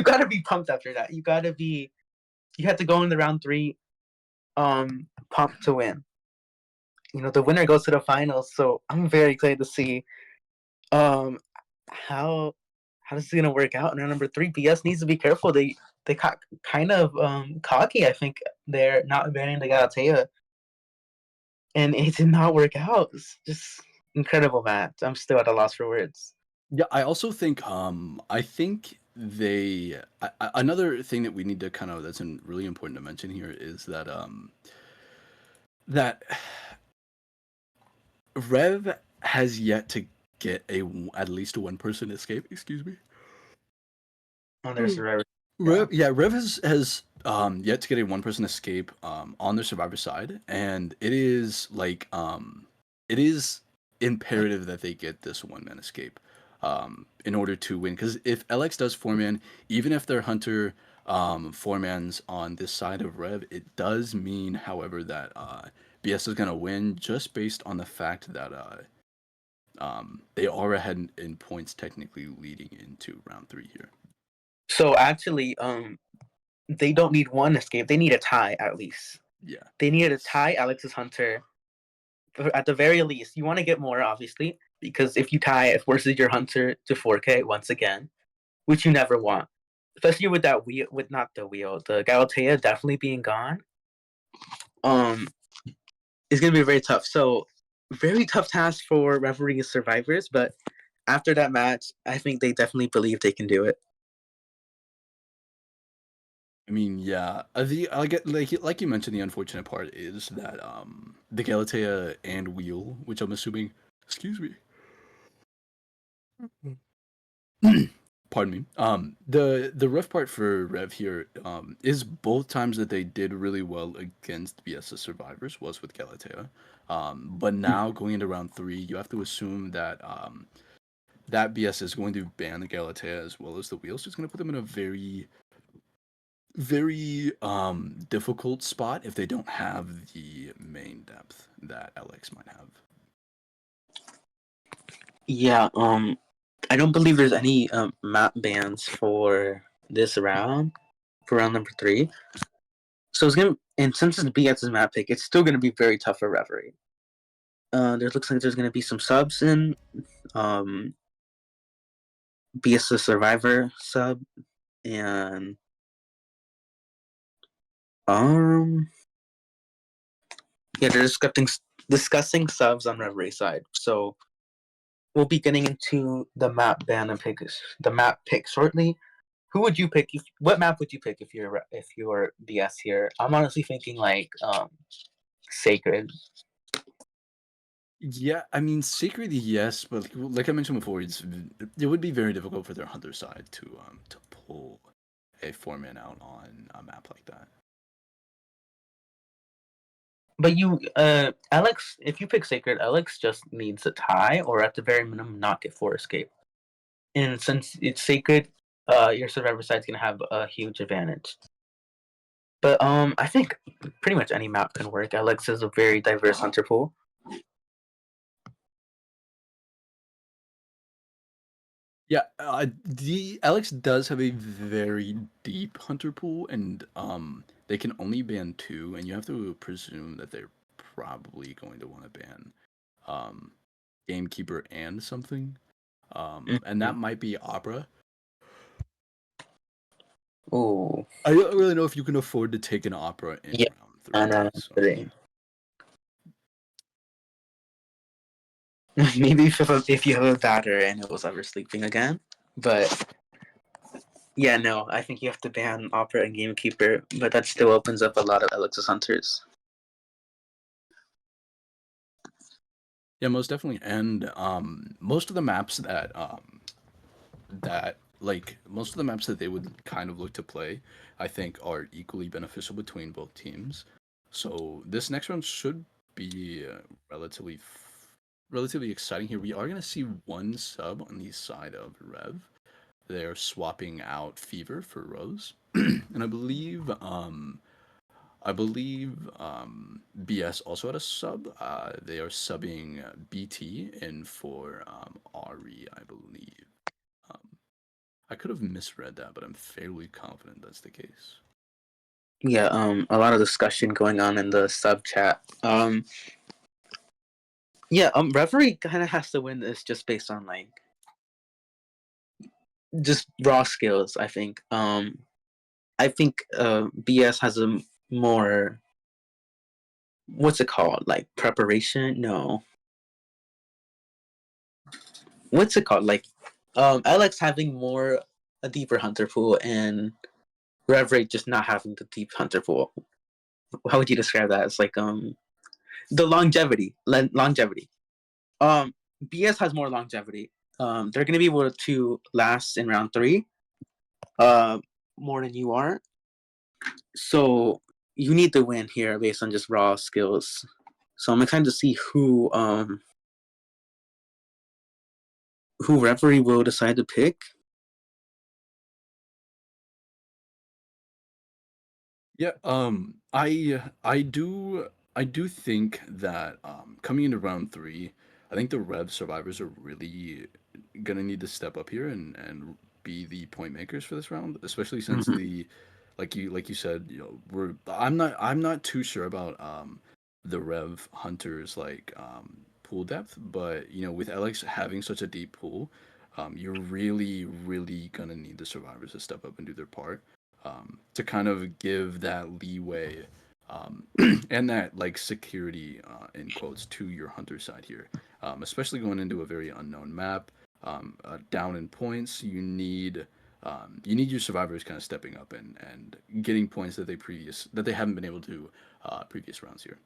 gotta be pumped after that. You have to go in the round 3 pumped to win. The winner goes to the finals, so I'm very excited to see how how is it gonna work out? And then number 3, BS needs to be careful. They got kind of cocky. I think they're not banning the Galatea, and it did not work out. It's just incredible, Matt. I'm still at a loss for words. Yeah, I also think I think another thing that we need to kind of that's really important to mention here is that that Rev has yet to get at least a one person escape. Excuse me. On their Survivor. Yeah. Rev has yet to get a one person escape on the survivor side, and it is imperative that they get this one man escape in order to win. Because if LX does four man, even if their hunter four mans on this side of Rev, it does mean, however, that BS is gonna win just based on the fact that they are ahead in points, technically leading into round 3 here. So actually, they don't need one escape. They need a tie at least. Yeah. They needed a tie Alex's hunter. At the very least, you want to get more, obviously, because if you tie, it forces your hunter to 4K once again, which you never want. Especially with that wheel, with not the wheel, the Galatea definitely being gone. It's gonna be very tough. So, very tough task for refereeing survivors. But after that match, I think they definitely believe they can do it. I mean, yeah. I get like you mentioned, the unfortunate part is that the Galatea and Wheel, which I'm assuming, excuse me, pardon me. The rough part for Rev here is both times that they did really well against BS's survivors was with Galatea. But now going into round 3, you have to assume that that BS is going to ban the Galatea as well as the Wheel, so it's going to put them in a very difficult spot if they don't have the main depth that LX might have. Yeah. I don't believe there's any map bans for this round, for round number 3. So it's gonna, and since it's BS's map pick, it's still gonna be very tough for referee. There looks like there's gonna be some subs in. BS Survivor sub, and yeah, they're discussing subs on referee side. So we'll be getting into the map ban and the map pick shortly. Who would you pick? What map would you pick if you're BS here? I'm honestly thinking like Sacred. Yeah, I mean, Sacred, yes, but like I mentioned before, it would be very difficult for their hunter side to pull a four man out on a map like that. But Alex, if you pick Sacred, Alex just needs a tie or at the very minimum not get 4 escape. And since it's Sacred, your survivor side's gonna have a huge advantage. But I think pretty much any map can work. Alex is a very diverse hunter pool. Yeah, the Alex does have a very deep hunter pool, and they can only ban 2, and you have to presume that they're probably going to want to ban um, Gamekeeper and something, and that might be Opera. Oh, I don't really know if you can afford to take an Opera in yeah, round 3. and So. maybe if you have a batter and it was ever sleeping again, but yeah, no, I think you have to ban Opera and Gamekeeper, but that still opens up a lot of Alex's hunters. Yeah, most definitely, and most of the maps most of the maps that they would kind of look to play, I think, are equally beneficial between both teams. So this next round should be relatively exciting here. We are going to see one sub on the side of Rev. They're swapping out Fever for Rose, and BS also had a sub. They are subbing BT in for RE, I believe. I could have misread that, but I'm fairly confident that's the case. Yeah, a lot of discussion going on in the sub chat. Yeah, referee kind of has to win this just based on like just raw skills. I think BS has a more, what's it called? Like preparation? No, what's it called? Like LX having more a deeper hunter pool and Rev Rate just not having the deep hunter pool. How would you describe that? It's like the longevity. Um, BS has more longevity. They're gonna be able to last in round 3, uh, more than you are. So you need to win here based on just raw skills. So I'm excited to see who referee will decide to pick. Yeah, I do think that coming into round 3, I think the Rev survivors are really gonna need to step up here and be the point makers for this round, especially since Mhm. the like you said, I'm not too sure about the Rev hunters like pool depth, but with Alex having such a deep pool, you're really gonna need the survivors to step up and do their part, to kind of give that leeway, and that like security, in quotes, to your hunter side here, especially going into a very unknown map, down in points. You need your survivors kind of stepping up and getting points that they haven't been able to, previous rounds here.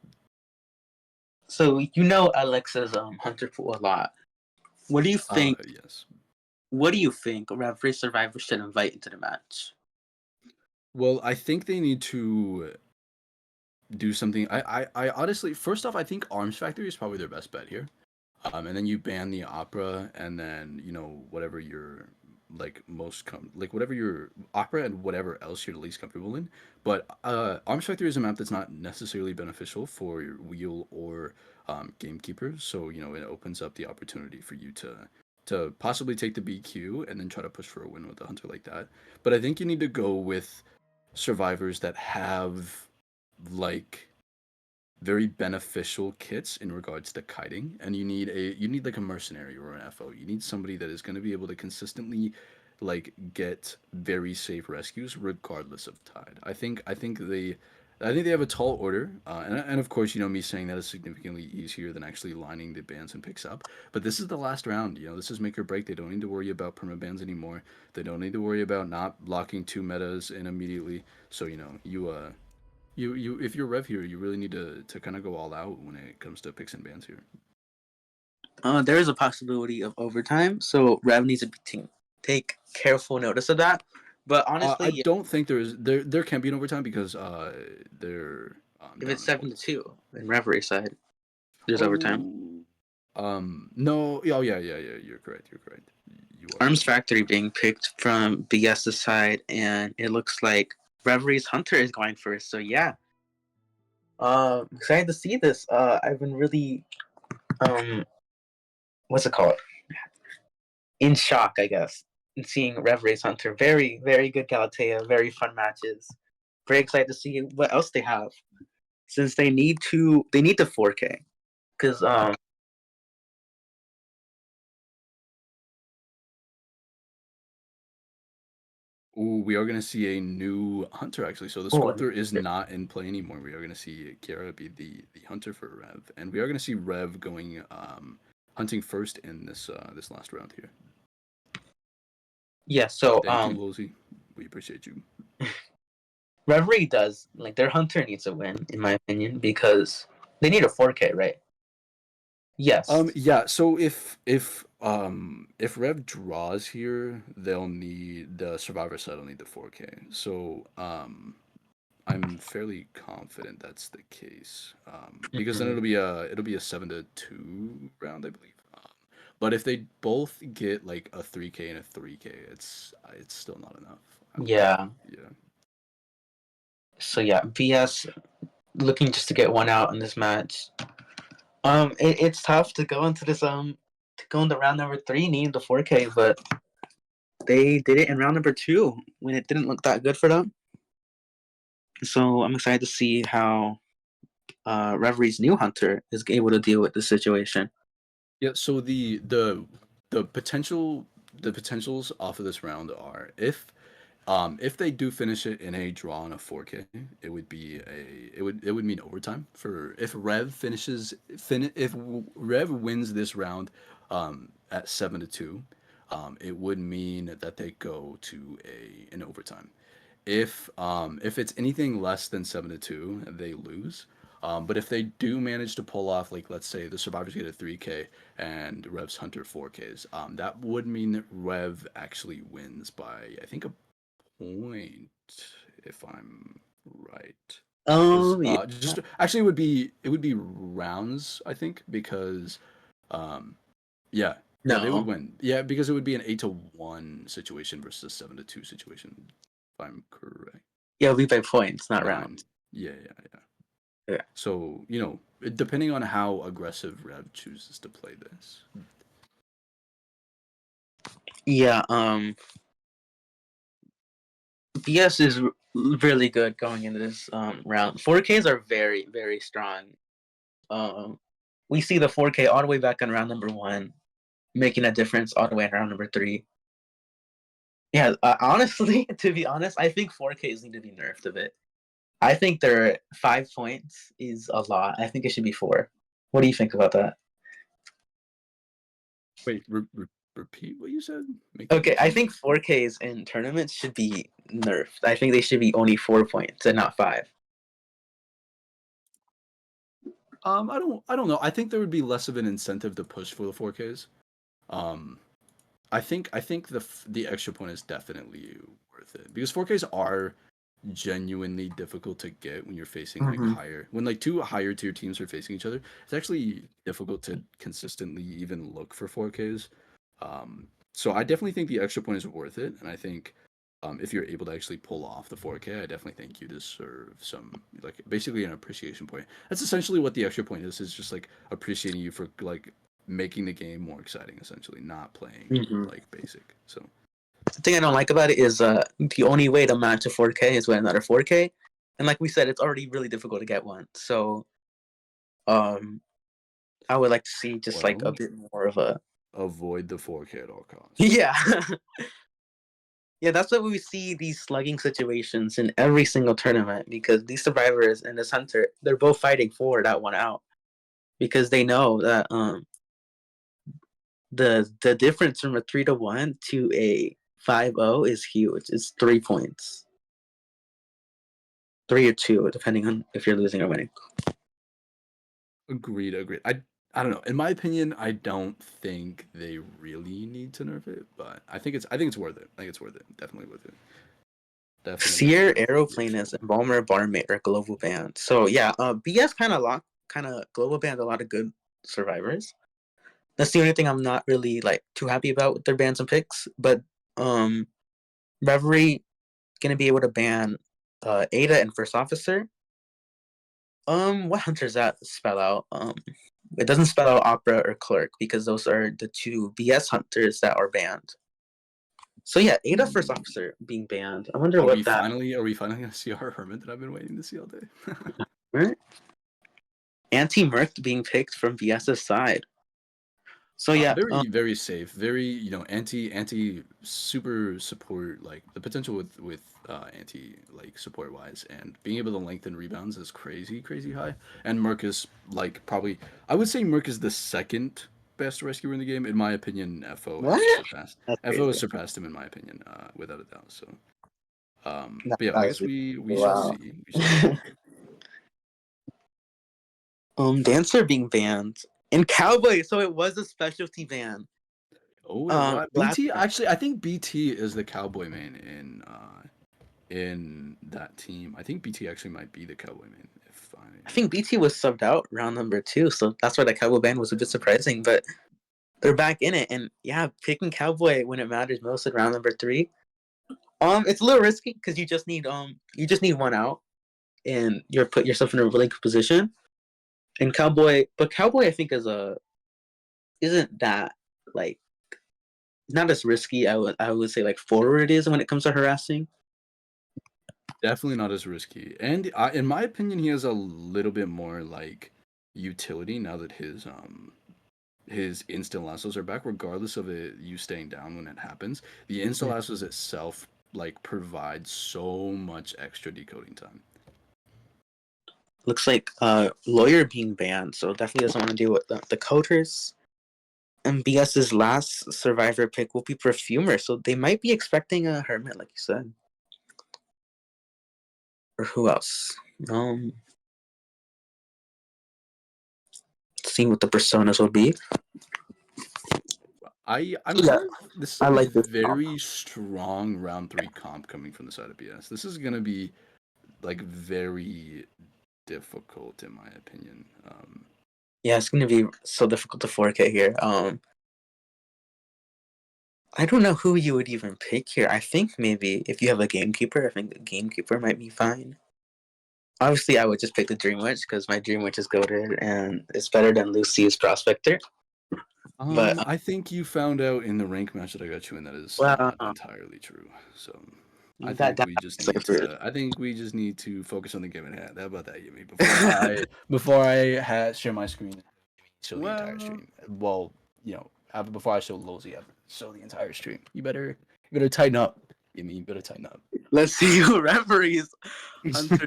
So Alex's hunter pool a lot. What do you think? Yes. What do you think referee survivor should invite into the match? Well, I think they need to do something. I honestly, first off, I think Arms Factory is probably their best bet here. And then you ban the opera, and then whatever your like whatever your opera and whatever else you're the least comfortable in. But Arms Factory is a map that's not necessarily beneficial for your wheel or gamekeepers. So it opens up the opportunity for you to possibly take the BQ and then try to push for a win with a hunter like that. But I think you need to go with survivors that have like very beneficial kits in regards to kiting, and you need like a mercenary or an FO. You need somebody that is going to be able to consistently like get very safe rescues regardless of tide. I think they have a tall order, and of course, me saying that is significantly easier than actually lining the bans and picks up. But this is the last round. This is make or break. They don't need to worry about perma bans anymore. They don't need to worry about not locking 2 metas in immediately. So you if you're Rev here, you really need to kind of go all out when it comes to picks and bans here. There is a possibility of overtime, so Rev needs to take careful notice of that. But I honestly, yeah, don't think there can be an overtime because they're if down it's in 7-2 points. in referee side, there's overtime. Oh, no, oh yeah, you're correct. You're correct. You are Arms correct. Factory being picked from BS's side, and it looks like Reveries Hunter is going first. So yeah, excited to see this. I've been really um, what's it called? In shock, I guess, in seeing Reveries Hunter. Very, very good Galatea. Very fun matches. Very excited to see what else they have, since they need the 4K, because Ooh, we are gonna see a new hunter actually. So the oh, sculptor is not in play anymore. We are gonna see Kiara be the hunter for Rev, and we are gonna see Rev going hunting first in this last round here. yeah. So Thank you, Losey. We appreciate you. Reverie does, like, their hunter needs a win, in my opinion, because they need a 4K, right? Yes. Yeah, so if Rev draws here, they'll need the survivor side will need the 4K. So I'm fairly confident that's the case. Because then Mhm. it'll be a 7-2 round, I believe. But if they both get like a 3K and a 3K, it's still not enough, I believe. Yeah. Yeah. So yeah, VS looking just to get one out in this match. It's tough to go into this to go into round number 3 needing the 4K, but they did it in round number 2 when it didn't look that good for them. So I'm excited to see how Reverie's new hunter is able to deal with the situation. Yeah, so the potential the potentials off of this round are if they do finish it in a draw on a 4K, it would be it would mean overtime for if if Rev wins this round at 7-2, it would mean that they go to an overtime. If it's anything less than 7-2, they lose. But if they do manage to pull off, like let's say the survivors get a 3K and Rev's Hunter 4Ks, that would mean that Rev actually wins by I think a point, if I'm right. Because Yeah. just actually it would be rounds, I think, because um, yeah, yeah, they would No. win. Yeah, because it would be an 8-1 situation versus a 7-2 situation, if I'm correct. Yeah, it'll be by points, not Nine. rounds. Yeah, yeah, yeah. Yeah. So, depending on how aggressive Rev chooses to play this. Yeah. BS is really good going into this round. 4Ks are very, very strong. We see the 4K all the way back on round number 1, making a difference all the way in round number 3. Yeah, honestly, to be honest, I think 4Ks need to be nerfed a bit. I think their 5 points is a lot. I think it should be 4. What do you think about that? Wait, repeat what you said? Make it Okay, make I sense? think 4Ks in tournaments should be nerfed. I think they should be only 4 points and not 5. I don't know. I think there would be less of an incentive to push for the 4Ks. Um, I think the extra point is definitely worth it because 4Ks are genuinely difficult to get when you're facing like Mm-hmm. when like two higher tier teams are facing each other. It's actually difficult to consistently even look for 4Ks. So I definitely think the extra point is worth it, and I think if you're able to actually pull off the 4K, I definitely think you deserve some like basically an appreciation point. That's essentially what the extra point is just like appreciating you for like making the game more exciting, essentially, not playing Mm-hmm. like basic. So The thing I don't like about it is the only way to match a 4K is with another 4K, and like we said, it's already really difficult to get one. So um, I would like to see just like a well, bit more of a avoid the 4K at all costs. yeah. Yeah, that's why we see these slugging situations in every single tournament because these survivors and this hunter, they're both fighting for that one out because they know that the difference from a 3-1 to a 5-0 is huge. It's 3 points, 3 or 2, depending on if you're losing or winning. Agreed, agreed. I don't know. In my opinion, I don't think they really need to nerf it, but I think it's worth it. I think it's worth it. Definitely worth it. Seer, Definitely Aeroplanus, and appreciable. Balmer Barmate are global banned. So yeah, BS kind of global banned a lot of good survivors. That's the only thing I'm not really like too happy about with their bans and picks. But um, Reverie gonna be able to ban Ada and First Officer. What hunters that spell out? It doesn't spell out Opera or Clerk because those are the two BS hunters that are banned. So yeah, Ada First Officer being banned. I wonder what that. Are we finally gonna see our hermit that I've been waiting to see all day? Right? Anti-Merc being picked from BS's side. So yeah, Very safe. Very anti super support like the potential with anti like support wise and being able to lengthen rebounds is crazy high. And Merc is like probably I would say Merc is the second best rescuer in the game in my opinion. what? That's FO has crazy. surpassed him in my opinion without a doubt. So That, but yeah, that I was guess really we shall wow. see. We shall see. Dancer being banned and Cowboy. So it was a specialty ban. Oh, it was Last BT. round. Actually, I think BT is the cowboy main in that team. I think BT actually might be the cowboy main. If I I think BT was subbed out round number 2, so that's why the Cowboy ban was a bit surprising. But they're back in it, and yeah, picking Cowboy when it matters most in round number 3. It's a little risky because you just need one out, and you're put yourself in a really good position. And Cowboy I think isn't that like not as risky. I would say like forward is when it comes to harassing. definitely not as risky, and in my opinion, he has a little bit more like utility now that his instant lassos are back, regardless of it you staying down when it happens. The instant lassos itself like provide so much extra decoding time. Looks like lawyer being banned, so definitely doesn't want to deal with the coders. And BS's last survivor pick will be perfumer, so they might be expecting a hermit, like you said. Or who else? Let's see what the personas will be. I'm kind of this is I a like this very strong round 3 comp coming from the side of BS. This is gonna be like very difficult in my opinion. Yeah, it's gonna be so difficult to 4K here. I don't know who you would even pick here. I think maybe if you have a gamekeeper, I think the gamekeeper might be fine. Obviously, I would just pick the Dream Witch because my Dream Witch is goated and it's better than Lucy's Prospector. But I think you found out in the rank match that I got you in that is well, not entirely true. So I that think that we just need like, to. I think we just need to focus on the game at hand. How about that, Yumi? Before I share my screen, show the entire well, stream. Well, before I show Lozy, show the entire stream. You better tighten up, Yumi. You better tighten up. let's see who referees. Hunter.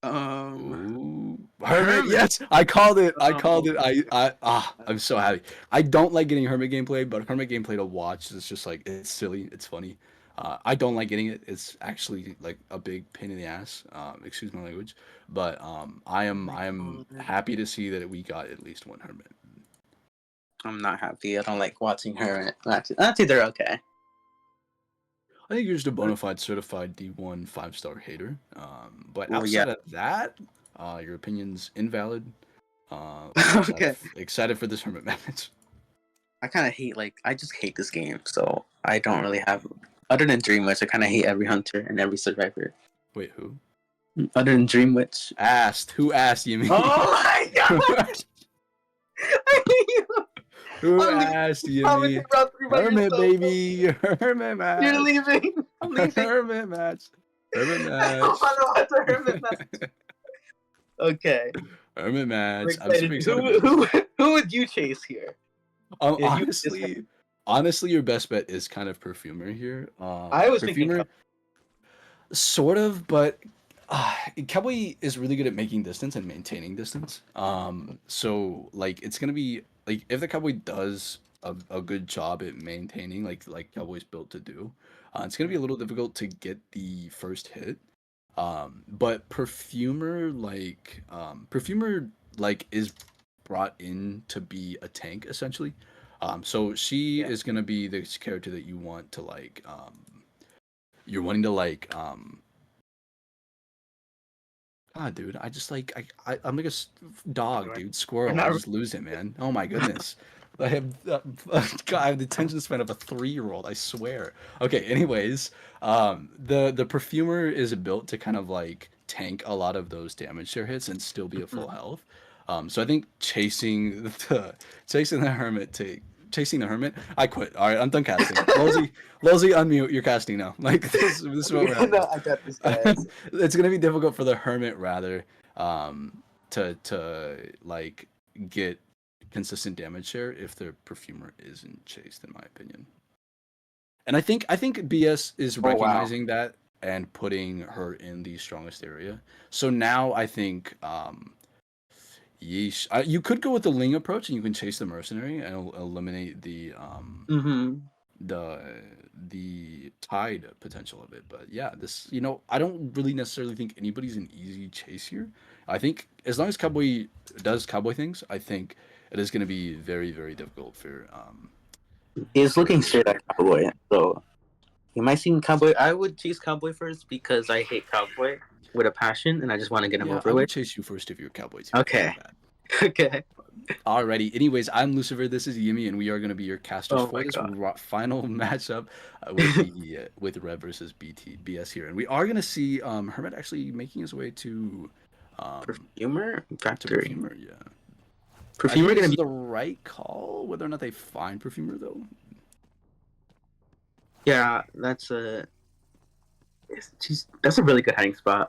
Ooh, Hermit, Hermit. yes, I called it. I called Oh, it. I'm so happy. I don't like getting Hermit gameplay, but Hermit gameplay to watch is just like it's silly, it's funny. I don't like getting it. It's actually like a big pain in the ass. Excuse my language, but I am happy to see that we got at least one Hermit. I'm not happy. I don't like watching Hermit. Actually, they're okay. I think you're just a bona fide certified D1 5-star hater. But Well, yeah. outside of that, your opinion's invalid. I'm Okay. excited for this Hermit match. I kind of hate I just hate this game, so I don't really have. Other than Dream Witch, I kind of hate every hunter and every survivor. Wait, who? Other than Dream Witch. Asked? Who asked you? Mean? Oh my god! I hate you. Who I'm leaving. asked you? I'm Me? leaving round 3 by Hermit yourself. baby, Hermit You're match. leaving. I'm leaving. Hermit match. Hermit I don't match. want to watch a Hermit match. Okay. Hermit I'm match. I'm super excited. excited for this. Who would you chase here? If you Honestly, your best bet is kind of Perfumer here. I was thinking. Perfumer, sort of, but Cowboy is really good at making distance and maintaining distance. So like it's gonna be like if the Cowboy does a good job at maintaining, like Cowboy's built to do, it's gonna be a little difficult to get the first hit. But Perfumer like is brought in to be a tank essentially. So she Yeah. is gonna be this character that you want to you're wanting to God, dude, I just I'm like a dog, dude, You're squirrel. I not. just lose it, man. Oh my goodness. I have God, I have the attention span of a 3-year-old. I swear. Okay. Anyways, the perfumer is built to kind of like tank a lot of those damage share hits and still be at full health. So I think chasing the hermit to chasing the hermit. I quit. All right, I'm done casting. Losey, unmute. You're casting now. Like this is what we're at. No, I got this, guys. It's gonna be difficult for the hermit rather to like get consistent damage share if the perfumer isn't chased, in my opinion. And I think BS is Oh wow. recognizing that and putting her in the strongest area. So now I think yeesh. You could go with the Ling approach and you can chase the mercenary and eliminate Mm-hmm. the the tide potential of it. But yeah, I don't really necessarily think anybody's an easy chase here. I think as long as Cowboy does Cowboy things, I think it is going to be very very difficult He's looking straight for at Cowboy, so you might see Cowboy. I would chase Cowboy first because I hate Cowboy with a passion, and I just want to get him yeah. over I would with. chase you first if you're Cowboy too. Off the Okay. bat. Okay. Alrighty. Anyways, I'm Lucifer. This is Yimi, and we are going to be your casters Oh for my this god. final matchup with the with Rev versus BS here, and we are going to see Hermit actually making his way Perfumer to factory. Perfumer. Yeah, I think Perfumer this gonna is be. the right call. Whether or not they find Perfumer though, Yeah, that's a really good hiding spot.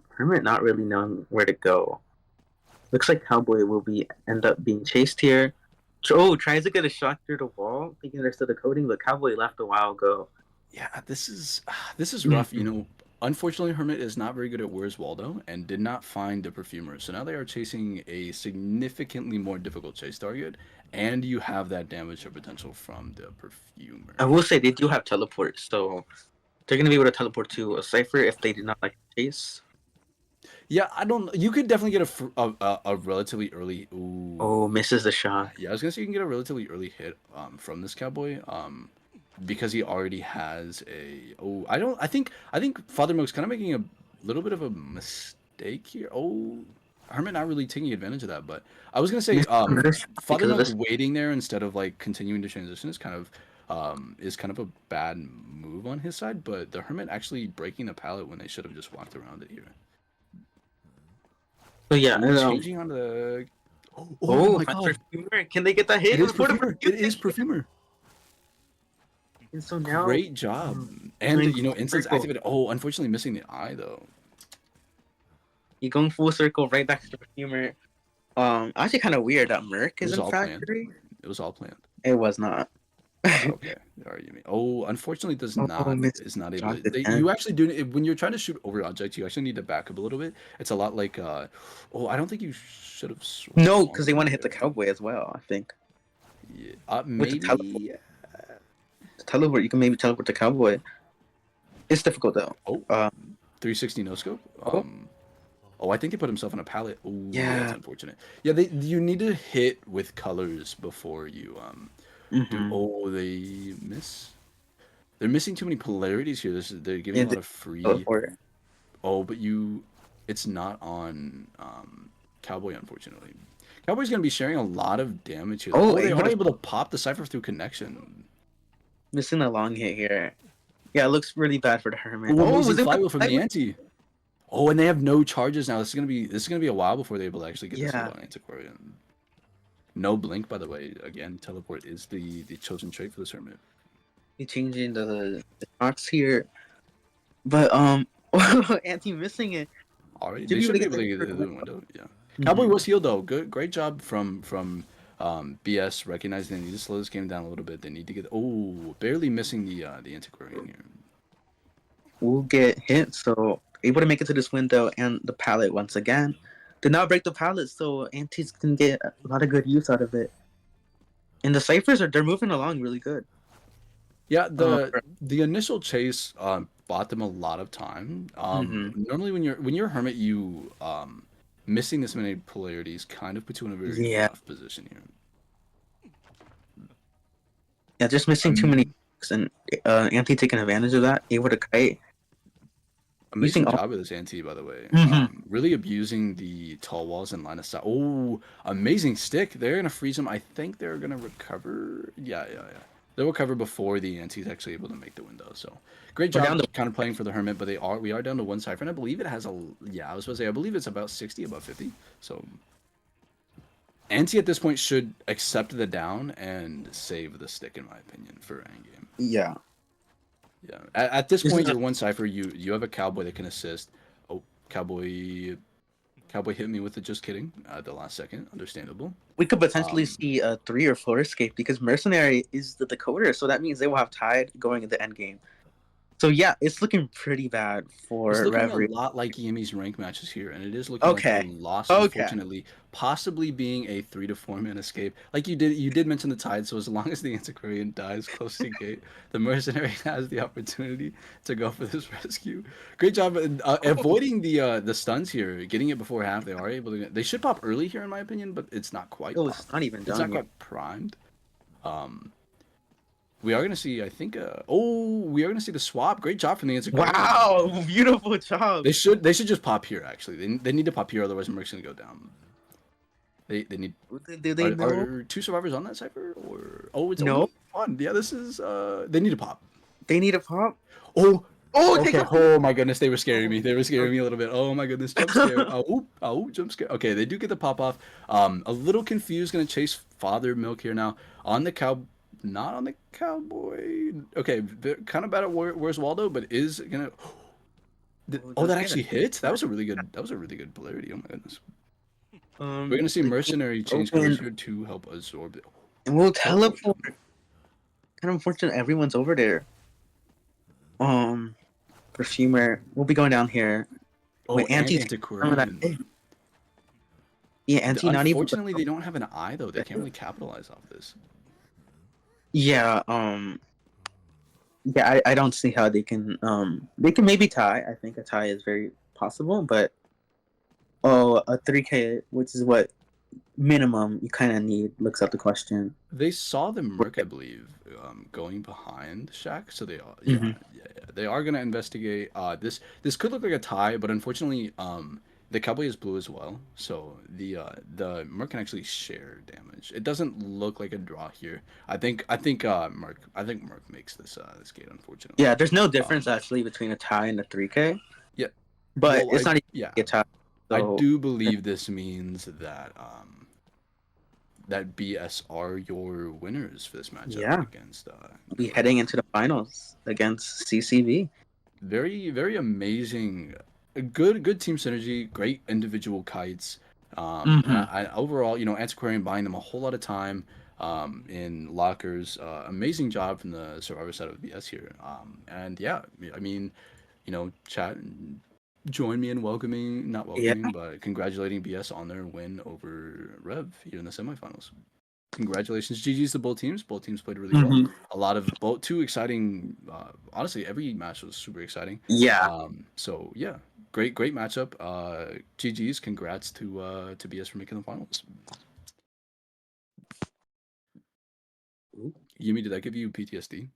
Hermit not really knowing where to go. Looks like Cowboy will be end up being chased here. Oh, tries to get a shot through the wall, thinking there's still the coding, but Cowboy left a while ago. Yeah, this is rough. Mhm. Unfortunately, Hermit is not very good at Where's Waldo and did not find the perfumer. So now they are chasing a significantly more difficult chase target, and you have that damage or potential from the perfumer. I will say they do have teleport, so they're gonna be able to teleport to a cipher if they did not like the chase. Yeah, I don't. You could definitely get a relatively early. Ooh, Oh, misses the shot. yeah, I was gonna say you can get a relatively early hit from this cowboy because he already has a. Oh, I think Father Milk's kind of making a little bit of a mistake here. Oh, Hermit not really taking advantage of that, but I was gonna say Missed another shot Father because of Milk this. waiting there instead of like continuing to transition is kind of a bad move on his side, but the Hermit actually breaking the pallet when they should have just walked around it here. So yeah, Oh, changing on the. Oh oh, my fast god! perfumer. Can they get that hit It is before the Perfumer. It perfume is takes it? Perfumer. And so now, Great job. And going instance circle. activated. Oh, unfortunately missing the eye though. You're going full circle right back to the perfumer. Actually, kind of weird that Merc It is was in all planned. factory. It was all planned. It was not. Okay. All right, you mean. Oh, unfortunately Oh, missed is not able shot to. again. You actually do when you're trying to shoot over objects, you actually need to back up a little bit. It's a lot like oh, I don't think you should have No, because swung they want to hit the there. cowboy as well. I think Yeah. with the teleport. Maybe. Teleport, you can maybe teleport the cowboy. It's difficult though. Oh, Uh, 360 no scope. oh, Oh, I think he put himself on a pallet. Oh, that's yeah. unfortunate. Yeah, you need to hit with colors before you do. Mm-hmm. Oh, they miss. They're missing too many polarities here. They're giving a And lot they of free. teleport. Oh, but it's not on Cowboy, unfortunately. Cowboy's gonna be sharing a lot of damage here. Oh, Oh, they able are to able to pop the cipher through connection. missing a long hit here. Yeah, it looks really bad for the hermit. Oh, Oh, amazing was it flywheel from the ante. Oh, and they have no charges now. This is gonna be a while before they're able to actually get this hit Yeah, on Antiquarian. No blink, by the way. Again, teleport is the chosen trait for this hermit. he changing the shots here, but anti missing it. All right, Should they be able should to be get able the to hit get for through the the win. window. Yeah, Cowboy Mm-hmm. was healed though. Great job from BS recognizing they need to slow this game down a little bit. They need to get barely missing the Antiquarian here. Will get hit, so able to make it to this window and the pallet once again. Did not break the pallet, so antis can get a lot of good use out of it. And the ciphers they're moving along really good. Yeah, Uh, the initial chase bought them a lot of time. mm-hmm. Normally when you're a hermit, you missing this many polarities kind of puts you in a very Yeah, rough position here. yeah, just missing too many Um, and anti taking advantage of that, able to kite using Amazing all. job with this ante, by the way. Mm-hmm. Really abusing the tall walls and line of sight. Oh, amazing stick. They're gonna freeze him. I think they're gonna recover. Yeah, yeah, yeah. They'll recover before the ante's actually able to make the window. So great We're down job to kind of playing for the hermit, but we are down to one cipher, and I believe it has a yeah, I was supposed to say I believe it's about 60, about 50. So Ante at this point should accept the down and save the stick, in my opinion, for endgame. yeah. Yeah. At this This is point, a, you're one cipher. You have a cowboy that can assist. Oh, cowboy hit me with it. Just kidding. At the last second, understandable. we could potentially Um, see a 3 or 4 escape because mercenary is the decoder, so that means they will have tied going into end game. So yeah, it's looking pretty bad It's for looking a Reverie. lot like Yami's rank matches here, and it is looking like a Okay, loss, okay. unfortunately, possibly being a 3 to 4 man escape. Like you did mention the tide, so as long as the Antiquarian dies close to gate, the mercenary has the opportunity to go for this rescue. Great job avoiding the stuns here, getting it before half. They are able to. They should pop early here, in my opinion, but it's not quite Oh, pop. it's not even It's done not yet. quite primed. Um, we are gonna see, I think. We are gonna see the swap. Great job from the Antiquarian. Wow, beautiful job. They should just pop here. Actually, they need to pop here, otherwise Merc's gonna go down. They need. Do they know? Are two survivors on that cipher, or it's No, only one? Yeah, this is. They need to pop. they need a pop. Oh, Oh, take okay. off. Oh my goodness, they were scaring me. Oh, They were scaring okay. me a little bit. Oh my goodness, jump scare. Jump scare. Okay, they do get the pop off. A little confused. Gonna chase Father Milk here now on the cow. Not on the cowboy. Okay, they're kind of bad at where's Waldo, but is gonna. Oh, Oh, jump that scare. actually hits. That was a really good. That was a really good polarity. Oh my goodness. We're gonna see Mercenary change colors here to help absorb it. And we'll teleport. Kind of unfortunate everyone's over there. Perfumer. We'll be going down here. Oh, Wait, and Auntie's Antiquarian. Yeah, Auntie not even. Unfortunately, they don't have an eye though. They can't really capitalize off this. Yeah. Yeah, I don't see how they can. They can maybe tie. I think a tie is very possible, but a 3K, which is what minimum you kind of need, looks up the question. They saw the Merc, I believe, going behind Shaq, so they are, Mm-hmm. yeah, they are gonna investigate. This could look like a tie, but unfortunately, the Cowboy is blue as well, so the Merc can actually share damage. It doesn't look like a draw here. I think Merc makes this gate, unfortunately. Yeah, there's no difference actually between a tie and a 3K, Yeah, but well, it's not even yeah, a tie. I So do believe this means that BS are your winners for this matchup yeah, against we heading into the finals against CCV. very very amazing, good team synergy, great individual kites. Mm-hmm. I overall, Antiquarian buying them a whole lot of time in lockers. Amazing job from the Survivor side of BS here. And yeah, I mean, chat, join me in welcoming, not Yeah, welcoming, but congratulating BS on their win over Rev here in the semifinals. Congratulations, GG's to both teams. Both teams played really well. mm-hmm. A lot of both two exciting. Honestly, every match was super exciting. Yeah, So yeah, great matchup. GG's. Congrats to BS for making the finals. Yumi, did that give you PTSD?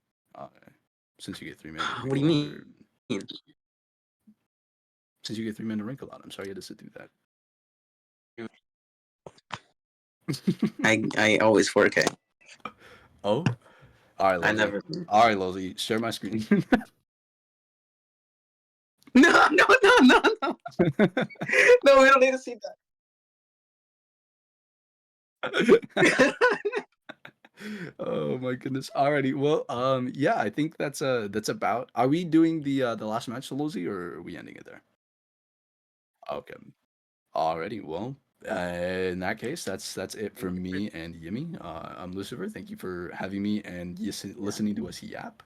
Since you get 3 minutes. what do you mean? Since you get 3 minute wrinkle out, I'm sorry you had to sit through that. I always 4K. Oh, all right, Lozzy. I never. All right, Lozzy, share my screen. No, no, no, no, no. No, we don't need to see that. Oh my goodness. Alrighty. Well, yeah, I think that's about. Are we doing the last match, Lozzy, or are we ending it there? Okay. Alrighty. Well, in that case, that's it for me and Yimmy. I'm Lucifer. Thank you for having me and listening to us yap.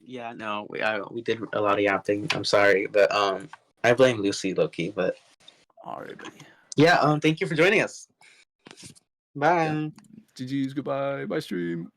Yeah, no, we did a lot of yapping. I'm sorry, but I blame Lucy Loki. But Alright, buddy. yeah, thank you for joining us. Bye. Yeah. GG's. Goodbye. Bye, stream.